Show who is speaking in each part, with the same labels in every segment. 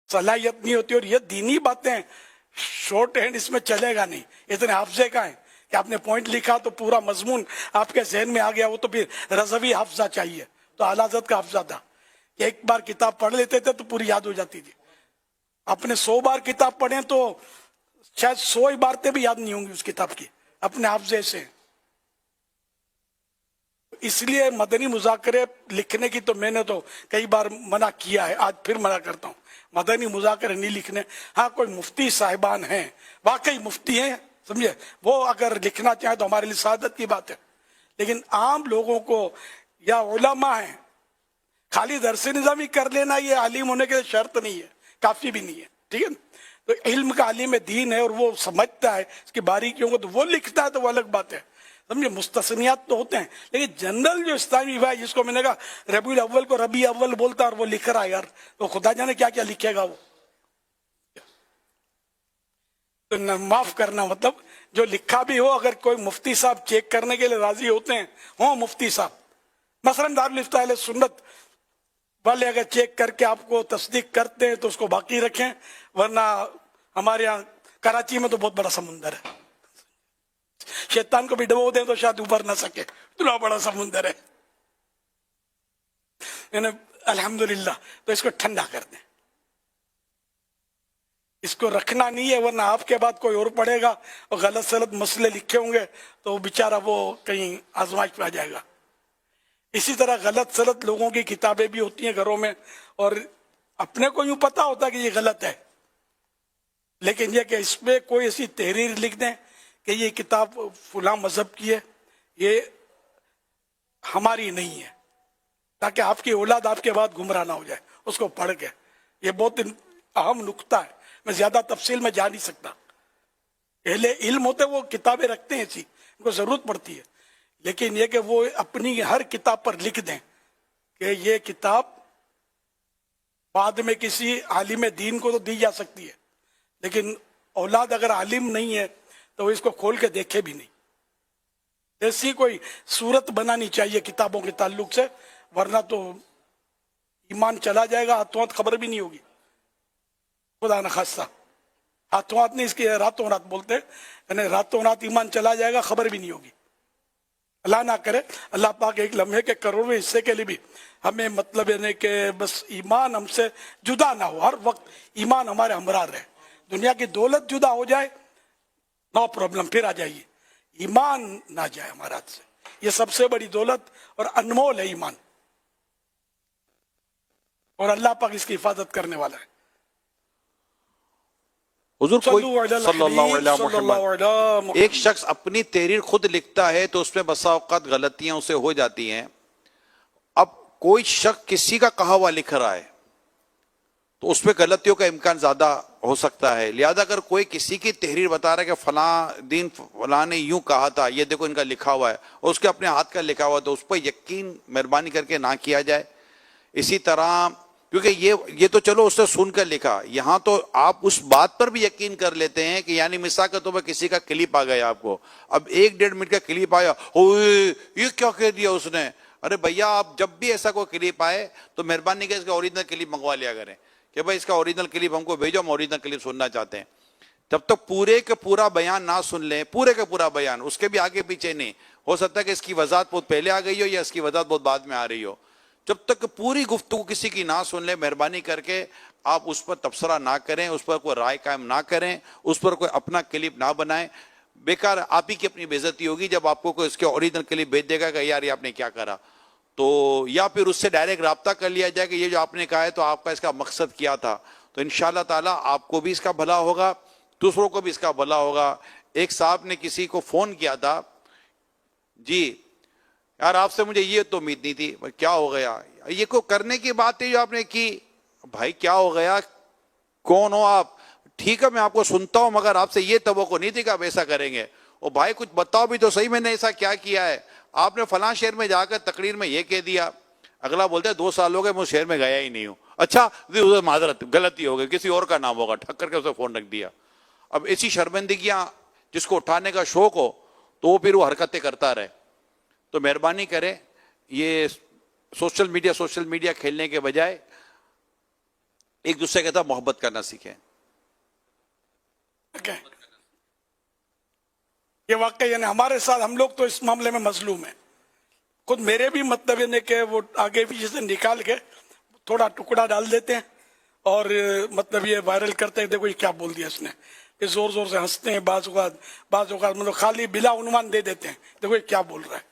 Speaker 1: صلاحیت نہیں ہوتی. اور یہ دینی باتیں شارٹ ہینڈ اس میں چلے گا نہیں. اتنے حافظے کا ہے کہ آپ نے پوائنٹ لکھا تو پورا مضمون آپ کے ذہن میں آ گیا. وہ تو پھر رضوی حافظہ چاہیے. تو اعلیٰ حضرت کا حافظہ تھا کہ ایک بار کتاب پڑھ لیتے تھے تو پوری یاد ہو جاتی تھی. اپنے 100 بار کتاب پڑھیں تو شاید 100 عبارتیں بھی یاد نہیں ہوں گی اس کتاب کی اپنے حافظے سے. اس لیے مدنی مذاکرے لکھنے کی تو میں نے تو کئی بار منع کیا ہے, آج پھر منع کرتا ہوں. مدنی مذاکرے نہیں لکھنے. ہاں کوئی مفتی صاحبان ہیں, واقعی مفتی ہیں, سمجھے, وہ اگر لکھنا چاہیں تو ہمارے لیے سعادت کی بات ہے. لیکن عام لوگوں کو یا علماء ہیں, خالی درس نظامی کر لینا یہ عالم ہونے کے شرط نہیں ہے, کافی بھی نہیں ہے. ٹھیک ہے نا. تو علم کا عالم دین ہے اور وہ سمجھتا ہے اس کی باریکیوں کو, تو وہ لکھتا ہے تو وہ الگ بات ہے. سمجھے, مستثنیات تو ہوتے ہیں, لیکن جنرل جو اسلامی بھائی جس کو میں نے کہا ربیع الاول کو ربیع اول بولتا اور وہ لکھ رہا ہے یار, تو خدا جانے کیا کیا لکھے گا وہ. تو معاف کرنا, مطلب جو لکھا بھی ہو, اگر کوئی مفتی صاحب چیک کرنے کے لیے راضی ہوتے ہیں, ہوں مفتی صاحب مثلاً دارالفتہ اہل سنت والے اگر چیک کر کے آپ کو تصدیق کرتے ہیں تو اس کو باقی رکھیں, ورنہ ہمارے یہاں کراچی میں تو بہت بڑا سمندر ہے, شیطان کو بھی ڈبو دیں تو شاید اوپر نہ سکے, اتنا بڑا سمندر ہے. یعنی الحمدللہ, تو اس کو ٹھنڈا کر دیں, اس کو رکھنا نہیں ہے, ورنہ آپ کے بعد کوئی اور پڑھے گا اور غلط سلط مسئلے لکھے ہوں گے تو بیچارہ وہ کہیں آزمائش پہ آ جائے گا. اسی طرح غلط سلط لوگوں کی کتابیں بھی ہوتی ہیں گھروں میں, اور اپنے کو یوں پتا ہوتا ہے کہ یہ غلط ہے, لیکن یہ کہ اس پہ کوئی ایسی تحریر لکھ دیں کہ یہ کتاب فلاں مذہب کی ہے, یہ ہماری نہیں ہے, تاکہ آپ کی اولاد آپ کے بعد گمراہ نہ ہو جائے اس کو پڑھ کے. یہ بہت اہم نقطہ ہے, میں زیادہ تفصیل میں جا نہیں سکتا. اہل علم ہوتے وہ کتابیں رکھتے ہیں ایسی, ان کو ضرورت پڑتی ہے, لیکن یہ کہ وہ اپنی ہر کتاب پر لکھ دیں کہ یہ کتاب بعد میں کسی عالم دین کو تو دی جا سکتی ہے, لیکن اولاد اگر عالم نہیں ہے تو وہ اس کو کھول کے دیکھے بھی نہیں. ایسی کوئی صورت بنانی چاہیے کتابوں کے تعلق سے, ورنہ تو ایمان چلا جائے گا, ہاتھوں ہاتھ خبر بھی نہیں ہوگی. خدا نخواستہ, ہاتھوں ہاتھ نہیں, اس کی راتوں رات بولتے ہیں, یعنی راتوں رات ایمان چلا جائے گا, خبر بھی نہیں ہوگی. اللہ نہ کرے. اللہ پاک ایک لمحے کے کروڑویں حصے کے لیے بھی ہمیں مطلب یعنی کہ بس ایمان ہم سے جدا نہ ہو, ہر وقت ایمان ہمارے ہمراہ رہے. دنیا کی دولت جدا ہو جائے نو پرابلم, پھر آ جائیے, ایمان نہ جائے ہمارے ہاتھ سے. یہ سب سے بڑی دولت اور انمول ہے ایمان, اور اللہ پاک اس کی حفاظت کرنے والا ہے.
Speaker 2: حضور کوئی
Speaker 1: صلی اللہ علیہ محمد.
Speaker 2: ایک شخص اپنی تحریر خود لکھتا ہے تو اس میں بسا اوقات غلطیاں اسے ہو جاتی ہیں. اب کوئی شخص کسی کا کہا ہوا لکھ رہا ہے تو اس میں غلطیوں کا امکان زیادہ ہو سکتا ہے. لہذا اگر کوئی کسی کی تحریر بتا رہا ہے کہ فلاں دین فلاں نے یوں کہا تھا, یہ دیکھو ان کا لکھا ہوا ہے, اور اس کے اپنے ہاتھ کا لکھا ہوا, تو اس پر یقین مہربانی کر کے نہ کیا جائے. اسی طرح کیونکہ یہ تو چلو اس نے سن کر لکھا, یہاں تو آپ اس بات پر بھی یقین کر لیتے ہیں کہ یعنی مثال کے طور پر کسی کا کلپ آ گیا آپ کو, اب 1-1.5 منٹ کا کلپ آیا, یہ کیا کہہ دیا اس نے. ارے بھیا, آپ جب بھی ایسا کوئی کلپ آئے تو مہربانی کر اس کا اوریجنل کلپ منگوا لیا کریں کہ بھائی اس کا اوریجنل کلپ ہم کو بھیجو, ہم اوریجنل کلپ سننا چاہتے ہیں. جب تک پورے کے پورا بیان نہ سن لیں, پورے کا پورا بیان, اس کے بھی آگے پیچھے نہیں, ہو سکتا ہے کہ اس کی وضاحت بہت پہلے آ گئی ہو یا اس کی وضاحت بہت بعد میں آ رہی ہو. جب تک پوری گفتگو کسی کی نہ سن لیں, مہربانی کر کے آپ اس پر تبصرہ نہ کریں, اس پر کوئی رائے قائم نہ کریں, اس پر کوئی اپنا کلپ نہ بنائیں. بیکار آپ ہی کی اپنی بے عزتی ہوگی جب آپ کو کوئی اس کے اوریجنل کلپ بھیج دے گا کہ یار یہ آپ نے کیا کرا. تو یا پھر اس سے ڈائریکٹ رابطہ کر لیا جائے کہ یہ جو آپ نے کہا ہے تو آپ کا اس کا مقصد کیا تھا. تو انشاءاللہ تعالیٰ آپ کو بھی اس کا بھلا ہوگا, دوسروں کو بھی اس کا بھلا ہوگا. ایک صاحب نے کسی کو فون کیا تھا, جی یار آپ سے مجھے یہ تو امید نہیں تھی. کیا ہو گیا؟ یہ کو کرنے کی بات ہے جو آپ نے کی. بھائی کیا ہو گیا, کون ہو آپ؟ ٹھیک ہے میں آپ کو سنتا ہوں, مگر آپ سے یہ توقع نہیں تھی کہ آپ ایسا کریں گے. او بھائی کچھ بتاؤ بھی تو صحیح, میں نے ایسا کیا کیا ہے؟ آپ نے فلاں شہر میں جا کر تقریر میں یہ کہہ دیا. اگلا بولتا ہے 2 سال ہو گئے میں اس شہر میں گیا ہی نہیں ہوں. اچھا معذرت, غلطی ہو گئی, کسی اور کا نام ہوگا, ٹھک کر کے اسے فون رکھ دیا. اب ایسی شرمندگیاں جس کو اٹھانے کا شوق ہو تو وہ پھر وہ حرکتیں کرتا رہے. تو مہربانی کریں, یہ سوشل میڈیا کھیلنے کے بجائے ایک دوسرے کے ساتھ محبت کرنا سیکھیں.
Speaker 1: یہ واقعی یعنی ہمارے ساتھ ہم لوگ تو اس معاملے میں مظلوم ہیں. خود میرے بھی مطلب یہ کہ وہ آگے پیچھے سے نکال کے تھوڑا ٹکڑا ڈال دیتے ہیں اور مطلب یہ وائرل کرتے ہیں دیکھو یہ کیا بول دیا اس نے. یہ زور زور سے ہنستے ہیں بعض اوقات مطلب خالی بلا عنوان دے دیتے ہیں دیکھو یہ کیا بول رہا ہے.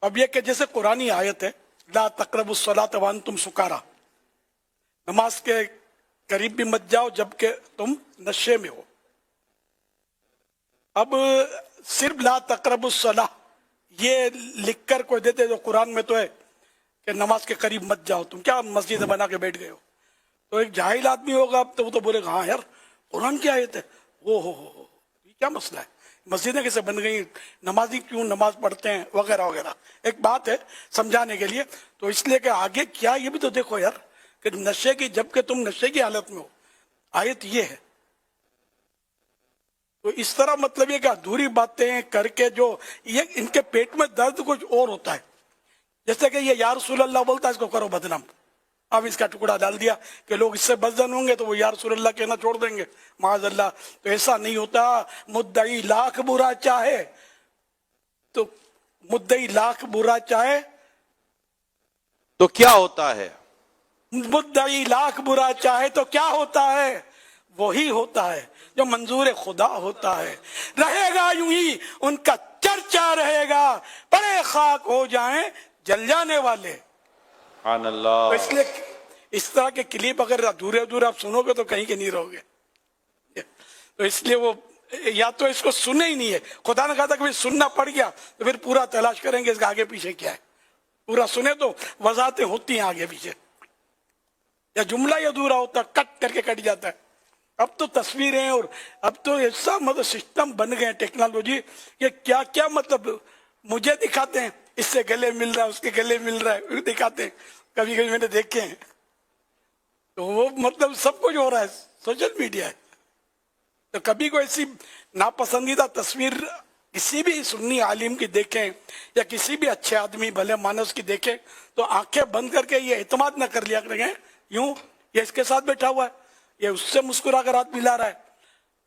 Speaker 1: اب یہ کہ جیسے قرآنی آیت ہے لا تقربوا الصلاۃ وانتم سکارا، نماز کے قریب بھی مت جاؤ جبکہ تم نشے میں ہو. اب صرف لا تقربوا الصلاۃ یہ لکھ کر کوئی دیتے جو قرآن میں تو ہے کہ نماز کے قریب مت جاؤ، تم کیا مسجد بنا کے بیٹھ گئے ہو. تو ایک جاہل آدمی ہوگا تو وہ تو بولے گا ہاں یار قرآن کی آیت ہے، او ہو یہ کیا مسئلہ ہے، مسجدیں کیسے بن گئی، نمازی کیوں نماز پڑھتے ہیں وغیرہ وغیرہ. ایک بات ہے سمجھانے کے لیے. تو اس لیے کہ آگے کیا یہ بھی تو دیکھو یار کہ نشے کی جبکہ تم نشے کی حالت میں ہو، آیت یہ ہے. تو اس طرح مطلب یہ کہ ادھوری باتیں کر کے جو یہ ان کے پیٹ میں درد کچھ اور ہوتا ہے. جیسے کہ یہ یا رسول اللہ بولتا ہے اس کو کرو بدنام. اب اس کا ٹکڑا ڈال دیا کہ لوگ اس سے بدزن ہوں گے تو وہ یا رسول اللہ کہنا چھوڑ دیں گے معاذ اللہ. تو ایسا نہیں ہوتا. مدعی لاکھ برا چاہے تو مدعی لاکھ برا چاہے
Speaker 2: تو کیا ہوتا ہے،
Speaker 1: مدعی لاکھ برا چاہے تو کیا ہوتا ہے، وہی ہوتا ہے جو منظور خدا ہوتا ہے. رہے گا یوں ہی ان کا چرچا رہے گا، پڑے خاک ہو جائیں جل جانے والے.
Speaker 2: سبحان اللہ.
Speaker 1: تو اس لیے اس طرح کے کلپ اگر ادھورے ادھورے آپ سنو گے تو کہیں کے نہیں رہو گے. تو اس لیے وہ یا تو اس کو سنے ہی نہیں ہے. خدا نے کہا تھا کہ سننا پڑ گیا تو پھر پورا تلاش کریں گے اس کا آگے پیچھے کیا ہے. پورا سنے تو وضاحتیں ہوتی ہیں آگے پیچھے، یا جملہ ہی ادھورا ہوتا کٹ کر کے کٹ جاتا ہے. اب تو تصویریں اور اب تو ایسا مطلب سسٹم بن گئے ٹیکنالوجی کہ کیا کیا مطلب مجھے دکھاتے ہیں اس سے گلے مل رہا ہے اس کے گلے مل رہا ہے دکھاتے ہیں. کبھی کبھی میں نے دیکھے ہیں تو وہ مطلب سب کچھ ہو رہا ہے سوشل میڈیا ہے. تو کبھی کوئی ایسی ناپسندیدہ تصویر کسی بھی سنی عالم کی دیکھیں یا کسی بھی اچھے آدمی بھلے مانس کی دیکھیں تو آنکھیں بند کر کے یہ اعتماد نہ کر لیا کریں یوں یہ اس کے ساتھ بیٹھا ہوا ہے یہ اس سے مسکرا کر ہاتھ ملا رہا ہے.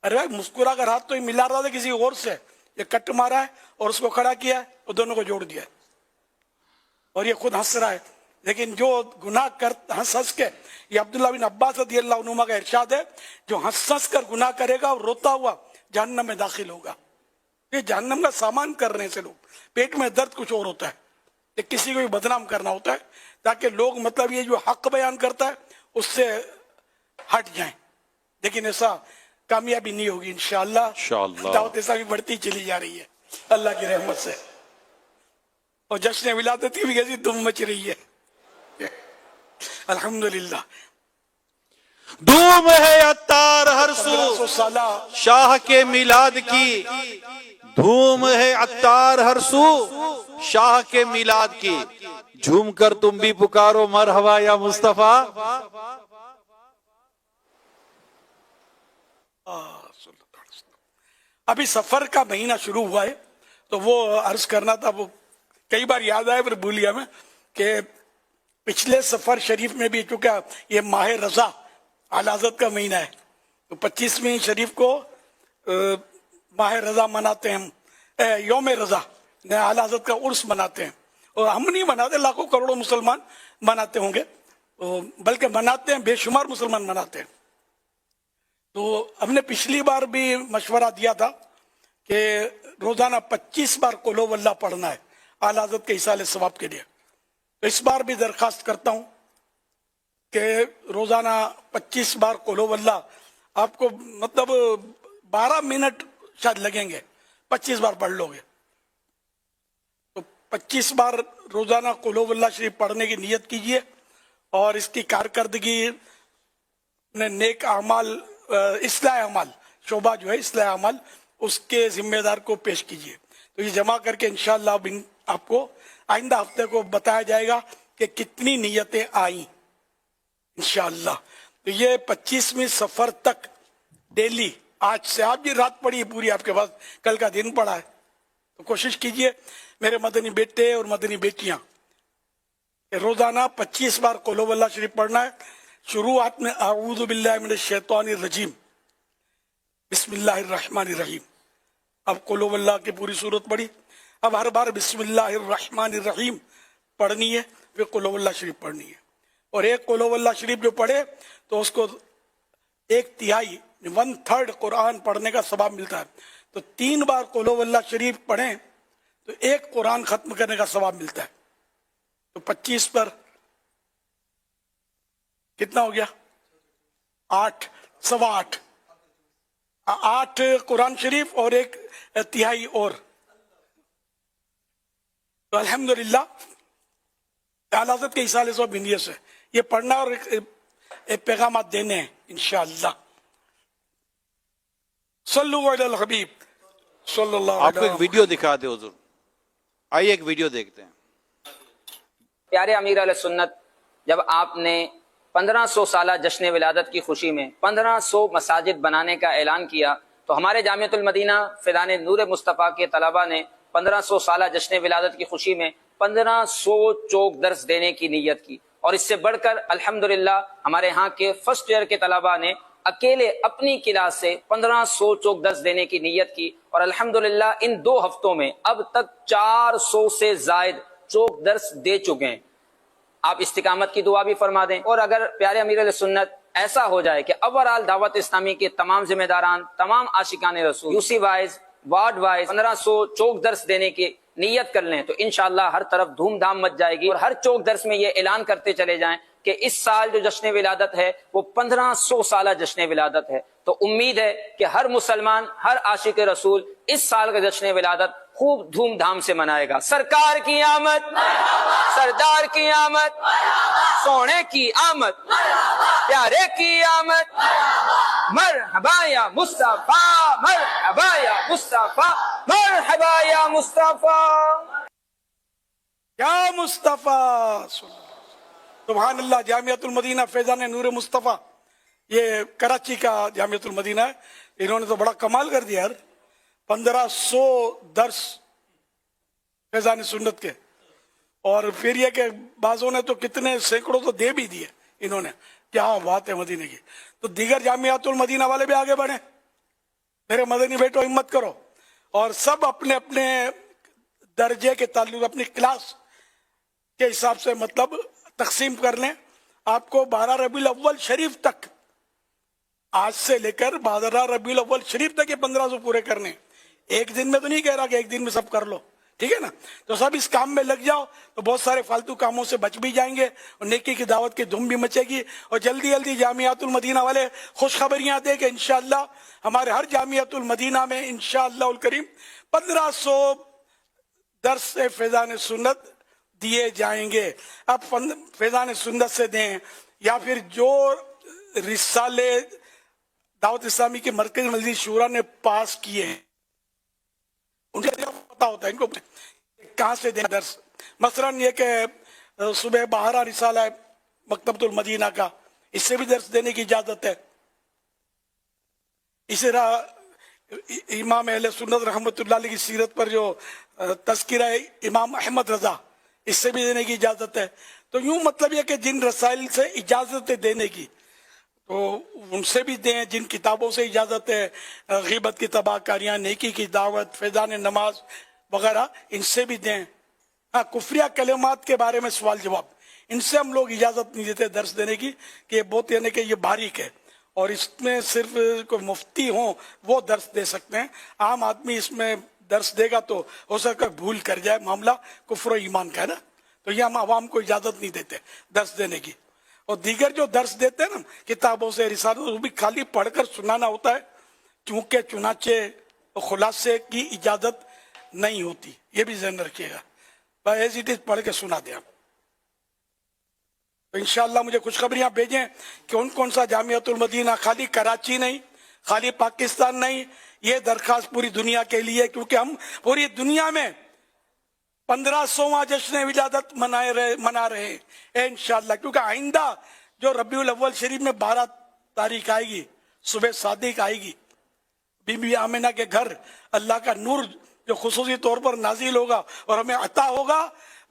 Speaker 1: ارے بھائی مسکرا کر ہاتھ تو یہ ملا رہا تھا کسی اور سے، یہ کٹ مارا ہے اور اس کو کھڑا کیا ہے اور دونوں کو جوڑ دیا ہے اور یہ خود ہنس رہا ہے. لیکن جو گناہ کر ہنس ہنس کے، یہ عبداللہ بن عباس رضی اللہ عنہما کا ارشاد ہے، جو ہنس ہنس کر گناہ کرے گا اور روتا ہوا جہنم میں داخل ہوگا. یہ جہنم کا سامان کر رہے ہیں سے لوگ. پیٹ میں درد کچھ اور ہوتا ہے، یہ کسی کو بھی بدنام کرنا ہوتا ہے تاکہ لوگ مطلب یہ جو حق بیان کرتا ہے اس سے ہٹ جائیں. لیکن ایسا کامیابی نہیں ہوگی انشاءاللہ. دعوت ایسا بھی بڑھتی چلی جا رہی ہے اللہ کی رحمت سے، اور جشن ولادت کی بھی کیسی دھوم مچ رہی ہے الحمدللہ.
Speaker 2: دھوم ہے عطار ہر سو
Speaker 1: 1500 سالہ
Speaker 2: شاہ کے میلاد کی، دھوم ہے عطار ہر سو شاہ کے میلاد کی. جھوم کر تم بھی پکارو مرحبا یا مصطفیٰ.
Speaker 1: ابھی سفر کا مہینہ شروع ہوا ہے تو وہ عرض کرنا تھا، وہ کئی بار یاد آیا پھر بھول گیا میں کہ پچھلے سفر شریف میں بھی چونکہ یہ ماہ رضا اعلی حضرت کا مہینہ ہے تو 25ویں شریف کو ماہ رضا مناتے ہیں ہم، یوم رضا اعلی حضرت کا عرس مناتے ہیں. اور ہم نہیں مناتے، لاکھوں کروڑوں مسلمان مناتے ہوں گے بلکہ مناتے ہیں، بے شمار مسلمان مناتے ہیں. تو ہم نے پچھلی بار بھی مشورہ دیا تھا کہ روزانہ 25 بار قل ہو اللہ پڑھنا ہے اعلی حضرت کے ایصال ثواب کے لیے. تو اس بار بھی درخواست کرتا ہوں کہ روزانہ 25 بار قل ہو اللہ، آپ کو مطلب 12 منٹ شاید لگیں گے، 25 بار پڑھ لو گے. تو 25 بار روزانہ قل ہو اللہ شریف پڑھنے کی نیت کیجئے اور اس کی کارکردگی نیک اعمال، اصلاح اعمال شعبہ جو ہے اصلاح اعمال اس کے ذمہ دار کو پیش کیجئے. تو یہ جمع کر کے انشاءاللہ آپ کو آئندہ ہفتے کو بتایا جائے گا کہ کتنی نیتیں آئیں انشاءاللہ. تو یہ 25ویں سفر تک ڈیلی، آج سے آپ بھی رات پڑی پوری آپ کے پاس، کل کا دن پڑا ہے، تو کوشش کیجئے میرے مدنی بیٹے اور مدنی بیٹیاں روزانہ 25 بار قل ہو اللہ شریف پڑھنا ہے. शुरुआत में आऊज़ु बिल्लाहि मिनश शैतानिर रजीम, बिस्मिल्लाहिर्रहमानिर्रहीम। अब कुल हुवल्लाह की पूरी सूरत पढ़ी। अब हर बार बिस्मिल्लाहिर्रहमानिर्रहीम पढ़नी है, फिर कुल हुवल्लाह शरीफ पढ़नी है। और एक कुल हुवल्लाह शरीफ जो पढ़े तो उसको 1/3 1/3 कुरान पढ़ने का सवाब मिलता है। तो 3 बार कुल हुवल्लाह शरीफ पढ़ें तो 1 कुरान खत्म करने का सवाब मिलता है। तो 25 पर कितना हो गया? 8, 8.25 8 कुरान शरीफ और 1/3 और। तो अल्हम्दुलिल्लाह आला हज़रत के इसाले सो बिनियत से ये पढ़ना और एक पैगाम देने हैं इंशाअल्लाह। सल्लु अलल हबीब सल्लल्लाहु
Speaker 2: आपको एक
Speaker 1: अलैहि
Speaker 2: वीडियो दिखा दे हुजूर, आइए एक वीडियो देखते हैं।
Speaker 3: प्यारे अमीर अहले सुन्नत, जब आपने 1500 साला जश्न विलादत की खुशी में 1500 मसाजिद बनाने का ऐलान किया तो हमारे जामियतुल मदीना फिदान नूर मुस्तफ़ा के तलबा ने 1500 साला जश्न विलादत की खुशी में 1500 चौक दर्स देने की नीयत की। और इससे बढ़कर अल्हम्दुलिल्लाह हमारे यहाँ के फर्स्ट ईयर के तलबा ने अकेले अपनी क्लास से 1500 चौक दर्स देने की नीयत की। और अल्हम्दुलिल्लाह इन 2 हफ्तों में अब तक 400 से जायद चौक दर्स दे चुके हैं। आप इस्तिकामत की दुआ भी फरमा दें। और अगर प्यारे अमीर अहले सुन्नत ऐसा हो जाए कि ओवरऑल दावत इस्लामी के तमाम जिम्मेदारान, तमाम आशिकान रसूल यूसी वाइज, वार्ड वाइज 1500 चौक दर्स देने की नीयत कर लें तो इंशाअल्लाह हर तरफ धूमधाम मच जाएगी। और हर चौक दर्स में ये ऐलान करते चले जाएं कि इस साल जो जश्न विलादत है वो 1500 साला जश्न विलादत है। तो उम्मीद है कि हर मुसलमान, हर आशिक रसूल इस साल का जश्न विलादत खूब धूमधाम से मनाएगा। सरकार की आमद, सरदार की आमद, सोने की आमद, प्यारे की आमद, मरहबा या मुस्तफा, मरहबा या मुस्तफा, मरहबा या मुस्तफा।
Speaker 1: क्या मुस्तफ़ा, सुभान अल्लाह। जामियतुल मदीना फैजान नूर मुस्तफ़ा, ये कराची का जामियतुल मदीना है। इन्होंने तो बड़ा कमाल कर दिया यार, 1500 दर्स फैजान सुन्नत के। और फिर ये कि बाजों ने तो कितने सैकड़ों तो दे भी दिए इन्होंने। क्या बात है मदीने की। तो दीगर जामियातुल मदीना वाले भी आगे बढ़े, मेरे मदनी बेटो हिम्मत करो और सब अपने अपने दर्जे के ताल्लुक अपनी क्लास के हिसाब से मतलब तकसीम कर लें। आपको 12 रबीउल अव्वल शरीफ तक, आज से लेकर 12 रबीउल अव्वल शरीफ तक ये 1500 पूरे करने। एक दिन में तो नहीं कह रहा कि एक दिन में सब कर लो, ठीक है ना। तो सब इस काम में लग जाओ तो बहुत सारे फालतू कामों से बच भी जाएंगे और नेकी की दावत की धूम भी मचेगी। और जल्दी जल्दी जामियातुल मदीना वाले खुशखबरियां दे कि इंशाअल्लाह हमारे हर जामियातुल मदीना में इंशाअल्लाह करीम 1500 दर्स से फैजान सुन्नत दिए जाएंगे। अब फैजान सुन्नत से दें या फिर जो रिसाले दावत इस्लामी के मरकज़ी मजलिस शूरा ने पास किए हैं उनके पता होता है इनको कहाँ से दें दर्स। मसलन ये कि सुबह 12 रिसाला है मकतबतुल मदीना का, इससे भी दर्स देने की इजाजत है। इसी तरह इमाम अहले सुन्नत रहमतुल्लाह अलैह की सीरत पर जो तज़किरा है इमाम अहमद रजा, इससे भी देने की इजाजत है। तो यूं मतलब ये कि जिन रसाइल से इजाजत है देने की तो उनसे भी दें। जिन किताबों से इजाजत है, ग़ीबत की तबाहकारियाँ, नेकी की दावत, फैज़ान नमाज वगैरह, इनसे भी दें। हाँ, कुफ्रिया कलिमात के बारे में सवाल जवाब, इनसे हम लोग इजाजत नहीं देते दर्स देने की कि ये बहुत यानी कि ये बारीक है और इसमें सिर्फ कोई मुफ्ती हो वो दर्स दे सकते हैं। आम आदमी इसमें दर्स देगा तो हो सकता है भूल कर जाए, मामला कुफ्र ईमान का है ना। तो ये हम आवाम को इजाजत नहीं देते दर्स देने की। और दीगर जो दर्स देते हैं ना किताबों से, रिसालों से, वो भी खाली पढ़कर सुनाना होता है, क्योंकि चुनाचे और खुलासे की इजाजत नहीं होती। ये भी ध्यान रखिएगा, बस एज इट इज पढ़ के सुना दें आप। तो इंशाअल्लाह मुझे खुशखबरियां भेजें कि कौन कौन सा जामियातुल मदीना, खाली कराची नहीं, खाली पाकिस्तान नहीं, ये दरखास्त पूरी दुनिया के लिए, क्योंकि हम पूरी दुनिया में 1500वां जश्न विलादत मना रहे हैं इंशाअल्लाह। क्योंकि आइंदा जो रबीउल अव्वल शरीफ में 12 तारीख आएगी, सुबह सादिक आएगी, बीबी आमिना के घर अल्लाह का नूर जो खुसूसी तौर पर नाजिल होगा और हमें अता होगा,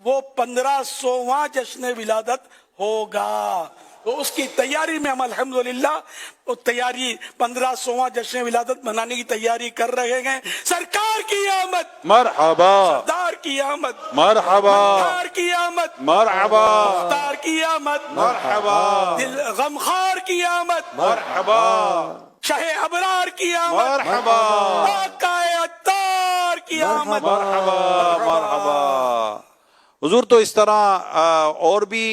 Speaker 1: वो 1500वां जश्न विलादत होगा। تو اس کی تیاری میں ہم الحمدللہ وہ تیاری 1500واں جشن ولادت منانے کی تیاری کر رہے ہیں. سرکار کی آمد,
Speaker 2: مرحبا
Speaker 1: سردار کی آمد,
Speaker 2: مرحبا
Speaker 1: مختار کی آمد,
Speaker 2: مرحبا
Speaker 1: مختار کی آمد,
Speaker 2: مرحبا
Speaker 1: دل غمخوار کی آمد,
Speaker 2: مرحبا
Speaker 1: شاہ ابرار کی آمد,
Speaker 2: مرحبا
Speaker 1: آقا عطار کی آمد.
Speaker 2: مرحبا مرحبا. حضور تو اس طرح اور بھی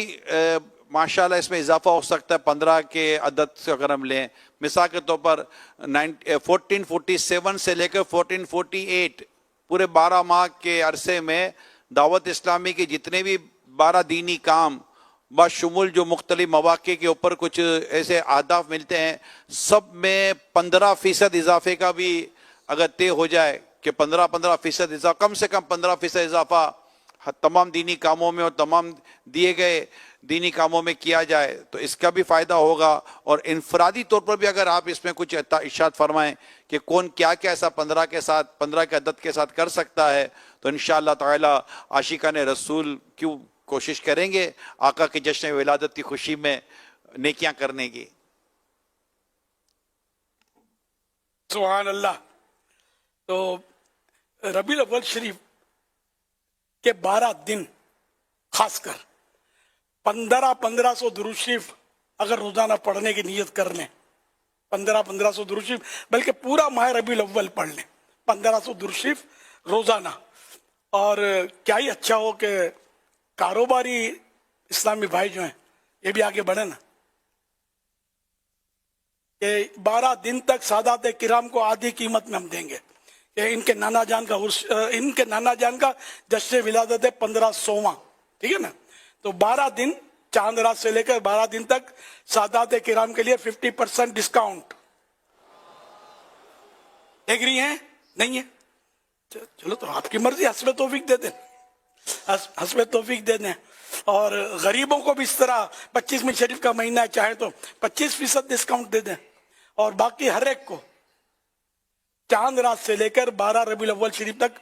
Speaker 2: ماشاءاللہ اس میں اضافہ ہو سکتا ہے. 15 کے عدد سے اگر ہم لیں, مثال کے طور پر 1447 سے لے کر 1448 پورے 12 ماہ کے عرصے میں دعوت اسلامی کے جتنے بھی 12 دینی کام بشمول جو مختلف مواقع کے اوپر کچھ ایسے اہداف ملتے ہیں, سب میں 15% اضافے کا بھی اگر طے ہو جائے کہ 15% اضافہ, کم سے کم 15% اضافہ تمام دینی کاموں میں اور تمام دیے گئے دینی کاموں میں کیا جائے تو اس کا بھی فائدہ ہوگا. اور انفرادی طور پر بھی اگر آپ اس میں کچھ ارشاد فرمائیں کہ کون کیا کیا ایسا 15 کے عدد کے ساتھ کر سکتا ہے, تو انشاءاللہ تعالی عاشقان رسول کیوں کوشش کریں گے آقا کے جشن ولادت کی خوشی میں نیکیاں کرنے کی.
Speaker 1: سبحان اللہ. تو ربیع الاول شریف کے 12 دن خاص کر 1500 درود شریف اگر روزانہ پڑھنے کی نیت کر لیں, 1500 درود شریف, بلکہ پورا ماہ ربیع الاول پڑھ لیں 1500 درود شریف روزانہ. اور کیا ہی اچھا ہو کہ کاروباری اسلامی بھائی جو ہیں یہ بھی آگے بڑھے نا, کہ 12 دن تک سادات کرام کو آدھی قیمت میں ہم دیں گے. کہ ان کے نانا جان کا جشن ولادت ہے 1500واں, ٹھیک ہے نا. تو 12 دن چاند رات سے لے کر 12 دن تک سادات کرام کے لیے 50% ڈسکاؤنٹ. ایگری ہیں نہیں ہے؟ چلو تو آپ کی مرضی, حسب توفیق دے دیں, حسب توفیق دے دیں. اور غریبوں کو بھی اس طرح 25 شریف کا مہینہ ہے, چاہے تو 25% ڈسکاؤنٹ دے دیں. اور باقی ہر ایک کو چاند رات سے لے کر 12 ربیع الاول شریف تک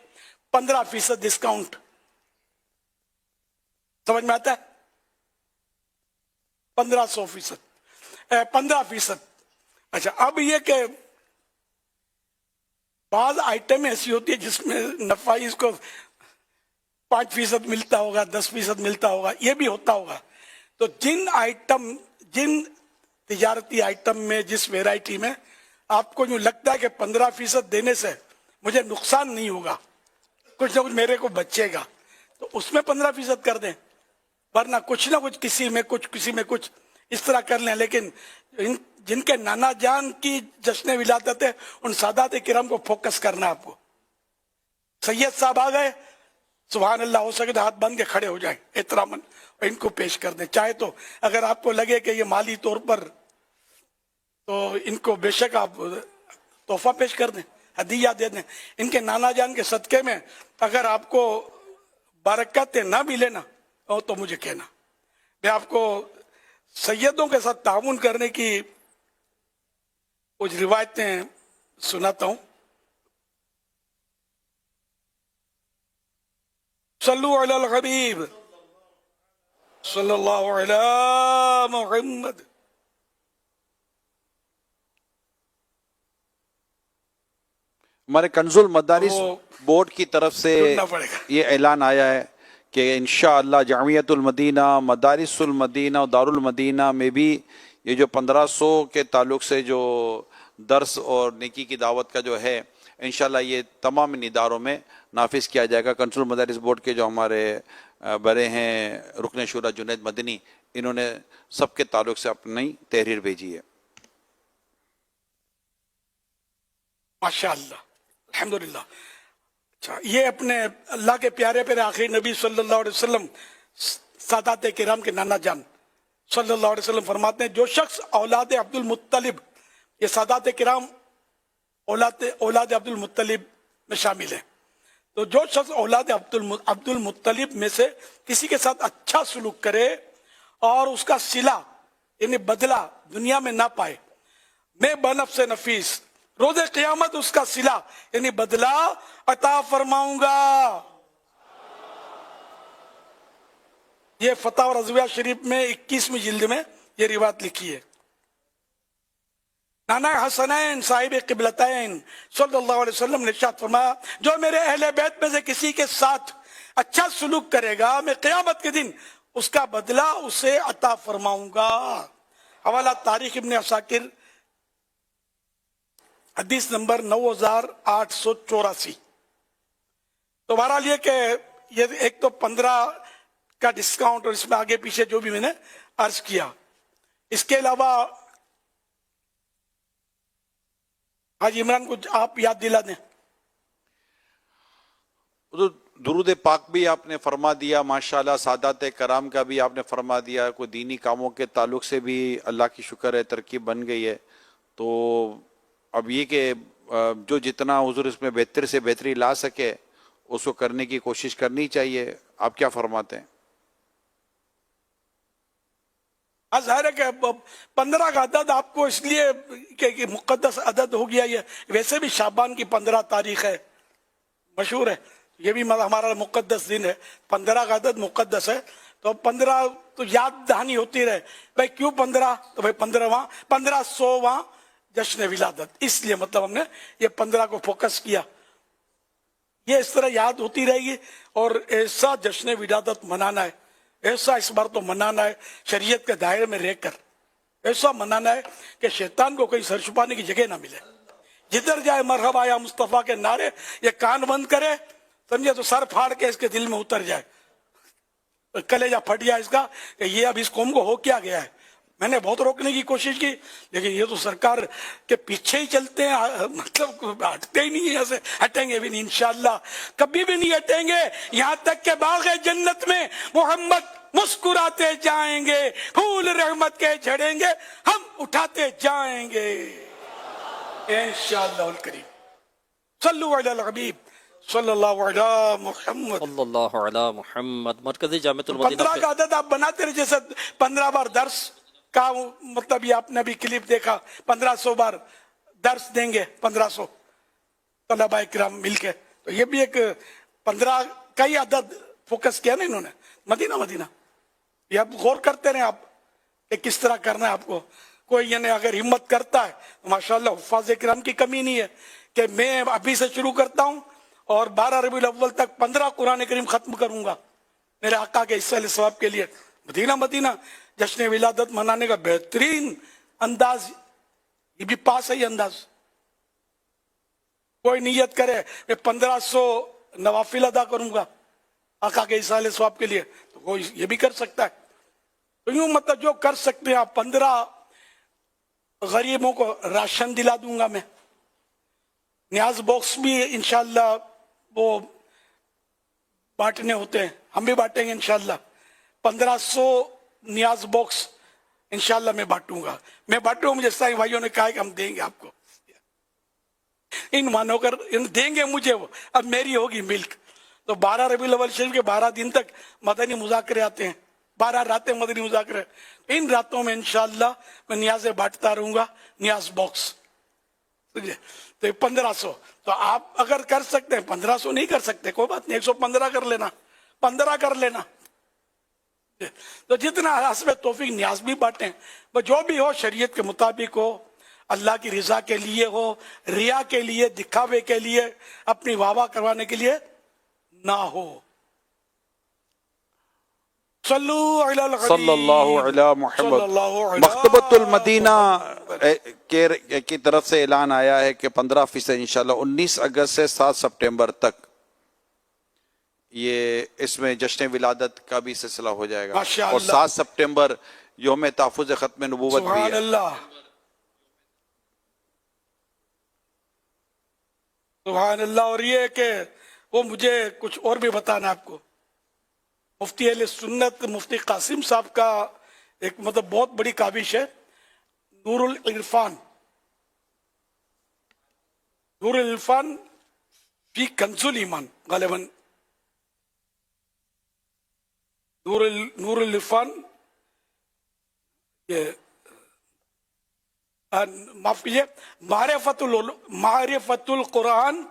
Speaker 1: 15% ڈسکاؤنٹ. سمجھ میں آتا ہے؟ 15%. اچھا, اب یہ کہ بعض آئٹم ایسی ہوتی ہے جس میں نفع اس کو 5% ملتا ہوگا, 10% ملتا ہوگا, یہ بھی ہوتا ہوگا. تو جن تجارتی آئٹم میں, جس ویرائٹی میں آپ کو جو لگتا ہے کہ 15% دینے سے مجھے نقصان نہیں ہوگا, کچھ نہ کچھ میرے کو بچے گا, تو اس میں 15% کر دیں. ورنہ کچھ نہ کچھ کسی میں کچھ اس طرح کر لیں. لیکن جن کے نانا جان کی جشن ولادت ہے ان سادات کرام کو فوکس کرنا. آپ کو سید صاحب آ گئے, سبحان اللہ, ہو سکے تو ہاتھ باندھ کے کھڑے ہو جائیں احتراماً اور ان کو پیش کر دیں. چاہے تو اگر آپ کو لگے کہ یہ مالی طور پر, تو ان کو بے شک آپ تحفہ پیش کر دیں, ہدیہ دے دیں. ان کے نانا جان کے صدقے میں اگر آپ کو برکت نہ ملے نا تو مجھے کہنا, میں آپ کو سیدوں کے ساتھ تعاون کرنے کی کچھ روایتیں سناتا ہوں. صلو علی الحبیب صلی اللہ علی محمد.
Speaker 2: ہمارے کنز المدارس بورڈ کی طرف سے یہ اعلان آیا ہے کہ انشاءاللہ جامعۃ المدینہ, مدارس المدینہ اور دار المدینہ میں بھی یہ جو 1500 کے تعلق سے جو درس اور نیکی کی دعوت کا جو ہے, انشاءاللہ یہ تمام اداروں میں نافذ کیا جائے گا. کنز المدارس بورڈ کے جو ہمارے بڑے ہیں رکن شورا جنید مدنی, انہوں نے سب کے تعلق سے اپنی تحریر بھیجی ہے.
Speaker 1: ماشاءاللہ, الحمدللہ. اچھا, یہ اپنے اللہ کے پیارے پیارے آخری نبی صلی اللہ علیہ وسلم سادات کرام کے نانا جان صلی اللہ علیہ وسلم فرماتے ہیں, جو شخص اولاد عبد المطلب, یہ سادات کرام اولاد عبد المطلب میں شامل ہیں, تو جو شخص اولاد عبد المطلب میں سے کسی کے ساتھ اچھا سلوک کرے اور اس کا صلہ یعنی بدلہ دنیا میں نہ پائے, میں بنفس نفیس روز قیامت اس کا صلہ یعنی بدلہ عطا فرماؤں گا. یہ فتح اور رضویہ شریف میں 21ویں جلد میں یہ روایت لکھی ہے. نانا حسنین صاحب قبلتین صلی اللہ علیہ وسلم نے ارشاد فرمایا جو میرے اہل بیت میں سے کسی کے ساتھ اچھا سلوک کرے گا میں قیامت کے دن اس کا بدلہ اسے عطا فرماؤں گا. حوالہ تاریخ ابن عساکر حدیث نمبر 9884. تو بہرحال یہ کہ یہ ایک تو 15 کا ڈسکاؤنٹ اور اس میں آگے پیچھے جو بھی میں نے عرض کیا. اس کے علاوہ حاجی عمران کو آپ یاد دلا دیں.
Speaker 2: درود پاک بھی آپ نے فرما دیا ماشاءاللہ, سادات کرام کا بھی آپ نے فرما دیا, کوئی دینی کاموں کے تعلق سے بھی اللہ کی شکر ہے ترکیب بن گئی ہے. تو اب یہ کہ جو جتنا حضور اس میں بہتر سے بہتری لا سکے اس کو کرنے کی کوشش کرنی چاہیے. آپ کیا فرماتے ہیں؟
Speaker 1: ظاہر ہے کہ 15 کا عدد آپ کو اس لیے کہ مقدس عدد ہو گیا. یہ ویسے بھی شعبان کی 15 تاریخ ہے, مشہور ہے, یہ بھی ہمارا مقدس دن ہے. 15 کا عدد مقدس ہے, تو 15 تو یاد دہانی ہوتی رہے بھائی کیوں 15, تو بھائی 1500واں جشن ولادت, اس لیے مطلب ہم نے یہ 15 کو فوکس کیا. یہ اس طرح یاد ہوتی رہے گی اور ایسا جشن ولادت منانا ہے, ایسا اس بار تو منانا ہے شریعت کے دائرے میں رہ کر, ایسا منانا ہے کہ شیطان کو کہیں سر چھپانے کی جگہ نہ ملے. جدھر جائے مرحبا یا مصطفیٰ کے نعرے, یہ کان بند کرے سمجھے تو سر پھاڑ کے اس کے دل میں اتر جائے, کلیجہ پھٹ جائے اس کا کہ یہ اب اس قوم کو ہو کیا گیا ہے. میں نے بہت روکنے کی کوشش کی لیکن یہ تو سرکار کے پیچھے ہی چلتے ہیں, مطلب ہٹتے ہی نہیں, ایسے ہٹیں گے بھی نہیں انشاءاللہ, کبھی بھی نہیں ہٹیں گے یہاں تک کہ باغ جنت میں محمد مسکراتے جائیں گے, پھول رحمت کے جھڑیں گے, ہم اٹھاتے جائیں گے انشاءاللہ الکریم. صلو علی الحبیب صلی اللہ علی محمد
Speaker 4: صلی اللہ علی محمد. مرکزی جامعۃ المدینہ
Speaker 1: 15 کا عدد آپ بناتے رہے, جیسے 15 بار درس کا مطلب یہ آپ نے بھی کلپ دیکھا, 1500 بار درس دیں گے 1500 طلباء کرام مل کے, تو یہ بھی ایک 15 کا ہی عدد فوکس کیا نا انہوں نے. مدینہ یہ آپ غور کرتے رہے آپ کہ کس طرح کرنا ہے آپ کو. کوئی یعنی اگر ہمت کرتا ہے تو ماشاءاللہ حفاظ کرام کی کمی نہیں ہے کہ میں ابھی سے شروع کرتا ہوں اور 12 ربیع الاول تک 15 قرآن کریم ختم کروں گا میرے آقا کے حصہ ثواب کے لیے. مدینہ جشن ولادت منانے کا بہترین انداز, یہ بھی پاس ہے یہ انداز. کوئی نیت کرے میں 1500 نوافل ادا کروں گا آقا کے حصہ ثواب کے لیے, تو کوئی یہ بھی کر سکتا ہے. تو یوں مطلب جو کر سکتے ہیں آپ, 15 غریبوں کو راشن دلا دوں گا میں, نیاز باکس بھی انشاءاللہ وہ بانٹنے ہوتے ہیں, ہم بھی بانٹیں گے انشاءاللہ. 1500 نیاز باکس انشاءاللہ میں بانٹوں گا. میں بانٹوں گا, مجھے سائیں بھائیوں نے کہا کہ ہم دیں گے آپ کو, ان مانو کر دیں گے مجھے, وہ اب میری ہوگی ملک. تو 12 ربیع الاول شریف کے 12 دن تک مدنی مذاکرے آتے ہیں, 12 راتیں مدنی مذاکرے. ان راتوں میں انشاءاللہ میں نیازیں بانٹتا رہوں گا, نیاز باکس. تو 1500 تو آپ اگر کر سکتے ہیں, 1500 نہیں کر سکتے کوئی بات نہیں, 115 کر لینا, 15 کر لینا. تو جتنا حسب توفیق نیاز بھی بانٹیں, جو بھی ہو شریعت کے مطابق ہو, اللہ کی رضا کے لیے ہو, ریا کے لیے, دکھاوے کے لیے, اپنی واہ واہ کروانے کے لیے نہ ہو. صلو علی الحبیب
Speaker 2: صلی اللہ علی محمد. مکتبۃ المدینہ کی طرف سے اعلان آیا ہے کہ 15% انشاءاللہ 19 اگست سے 7 سپٹمبر تک یہ اس میں جشن ولادت کا بھی سلسلہ ہو جائے گا, اور 7 سپٹمبر یوم تحفظ ختم نبوت بھی
Speaker 1: سبحان
Speaker 2: ہے.
Speaker 1: اللہ, سبحان اللہ. اور یہ کہ وہ مجھے کچھ اور بھی بتانا آپ کو. مفتی اہل سنت مفتی قاسم صاحب کا ایک مطلب بہت بڑی کاوش ہے, نور العرفان, نور العرفان فی کنز الایمان, غالباً نور العرفان, یہ معاف کیجیے, معرفت القرآن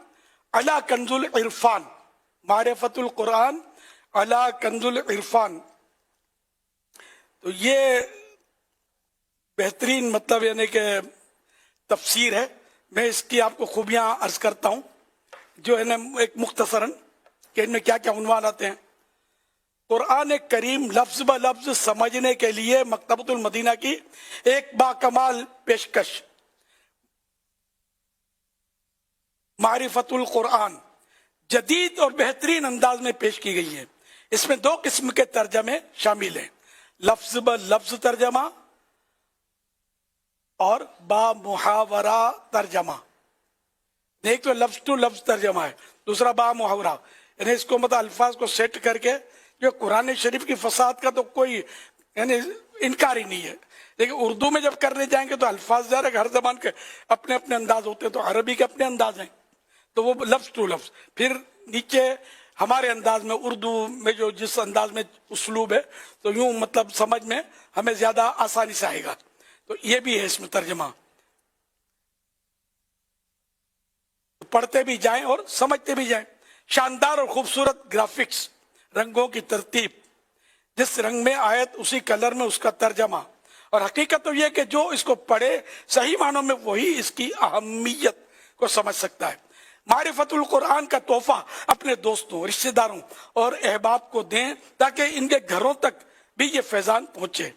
Speaker 1: علی کنز العرفان, معرفت القرآن علی کنز العرفان. تو یہ بہترین مطلب یعنی کہ تفسیر ہے. میں اس کی آپ کو خوبیاں عرض کرتا ہوں جو ہے نا ایک مختصراً کہ ان میں کیا کیا عنوان آتے ہیں. قرآن کریم لفظ ب لفظ سمجھنے کے لیے مکتبۃ المدینہ کی ایک باکمال پیشکش معرفت القرآن جدید اور بہترین انداز میں پیش کی گئی ہے. اس میں 2 قسم کے ترجمے شامل ہیں، لفظ ب لفظ ترجمہ اور با محاورہ ترجمہ. ایک تو لفظ ٹو لفظ ترجمہ ہے، دوسرا با محاورہ، یعنی اس کو مطلب الفاظ کو سیٹ کر کے. جو قرآن شریف کی فصاحت کا تو کوئی یعنی انکار ہی نہیں ہے، لیکن اردو میں جب کرنے جائیں گے تو الفاظ ذرا ہر زبان کے اپنے اپنے انداز ہوتے ہیں، تو عربی کے اپنے انداز ہیں تو وہ لفظ ٹو لفظ. پھر نیچے ہمارے انداز میں اردو میں جو جس انداز میں اسلوب ہے تو یوں مطلب سمجھ میں ہمیں زیادہ آسانی سے آئے گا. تو یہ بھی ہے اس میں ترجمہ، پڑھتے بھی جائیں اور سمجھتے بھی جائیں. شاندار اور خوبصورت گرافکس، رنگوں کی ترتیب، جس رنگ میں آیت اسی کلر میں اس کا ترجمہ. اور حقیقت تو یہ کہ جو اس کو پڑھے صحیح معنوں میں وہی اس کی اہمیت کو سمجھ سکتا ہے. معرفت القرآن کا تحفہ اپنے دوستوں، رشتہ داروں اور احباب کو دیں تاکہ ان کے گھروں تک بھی یہ فیضان پہنچے.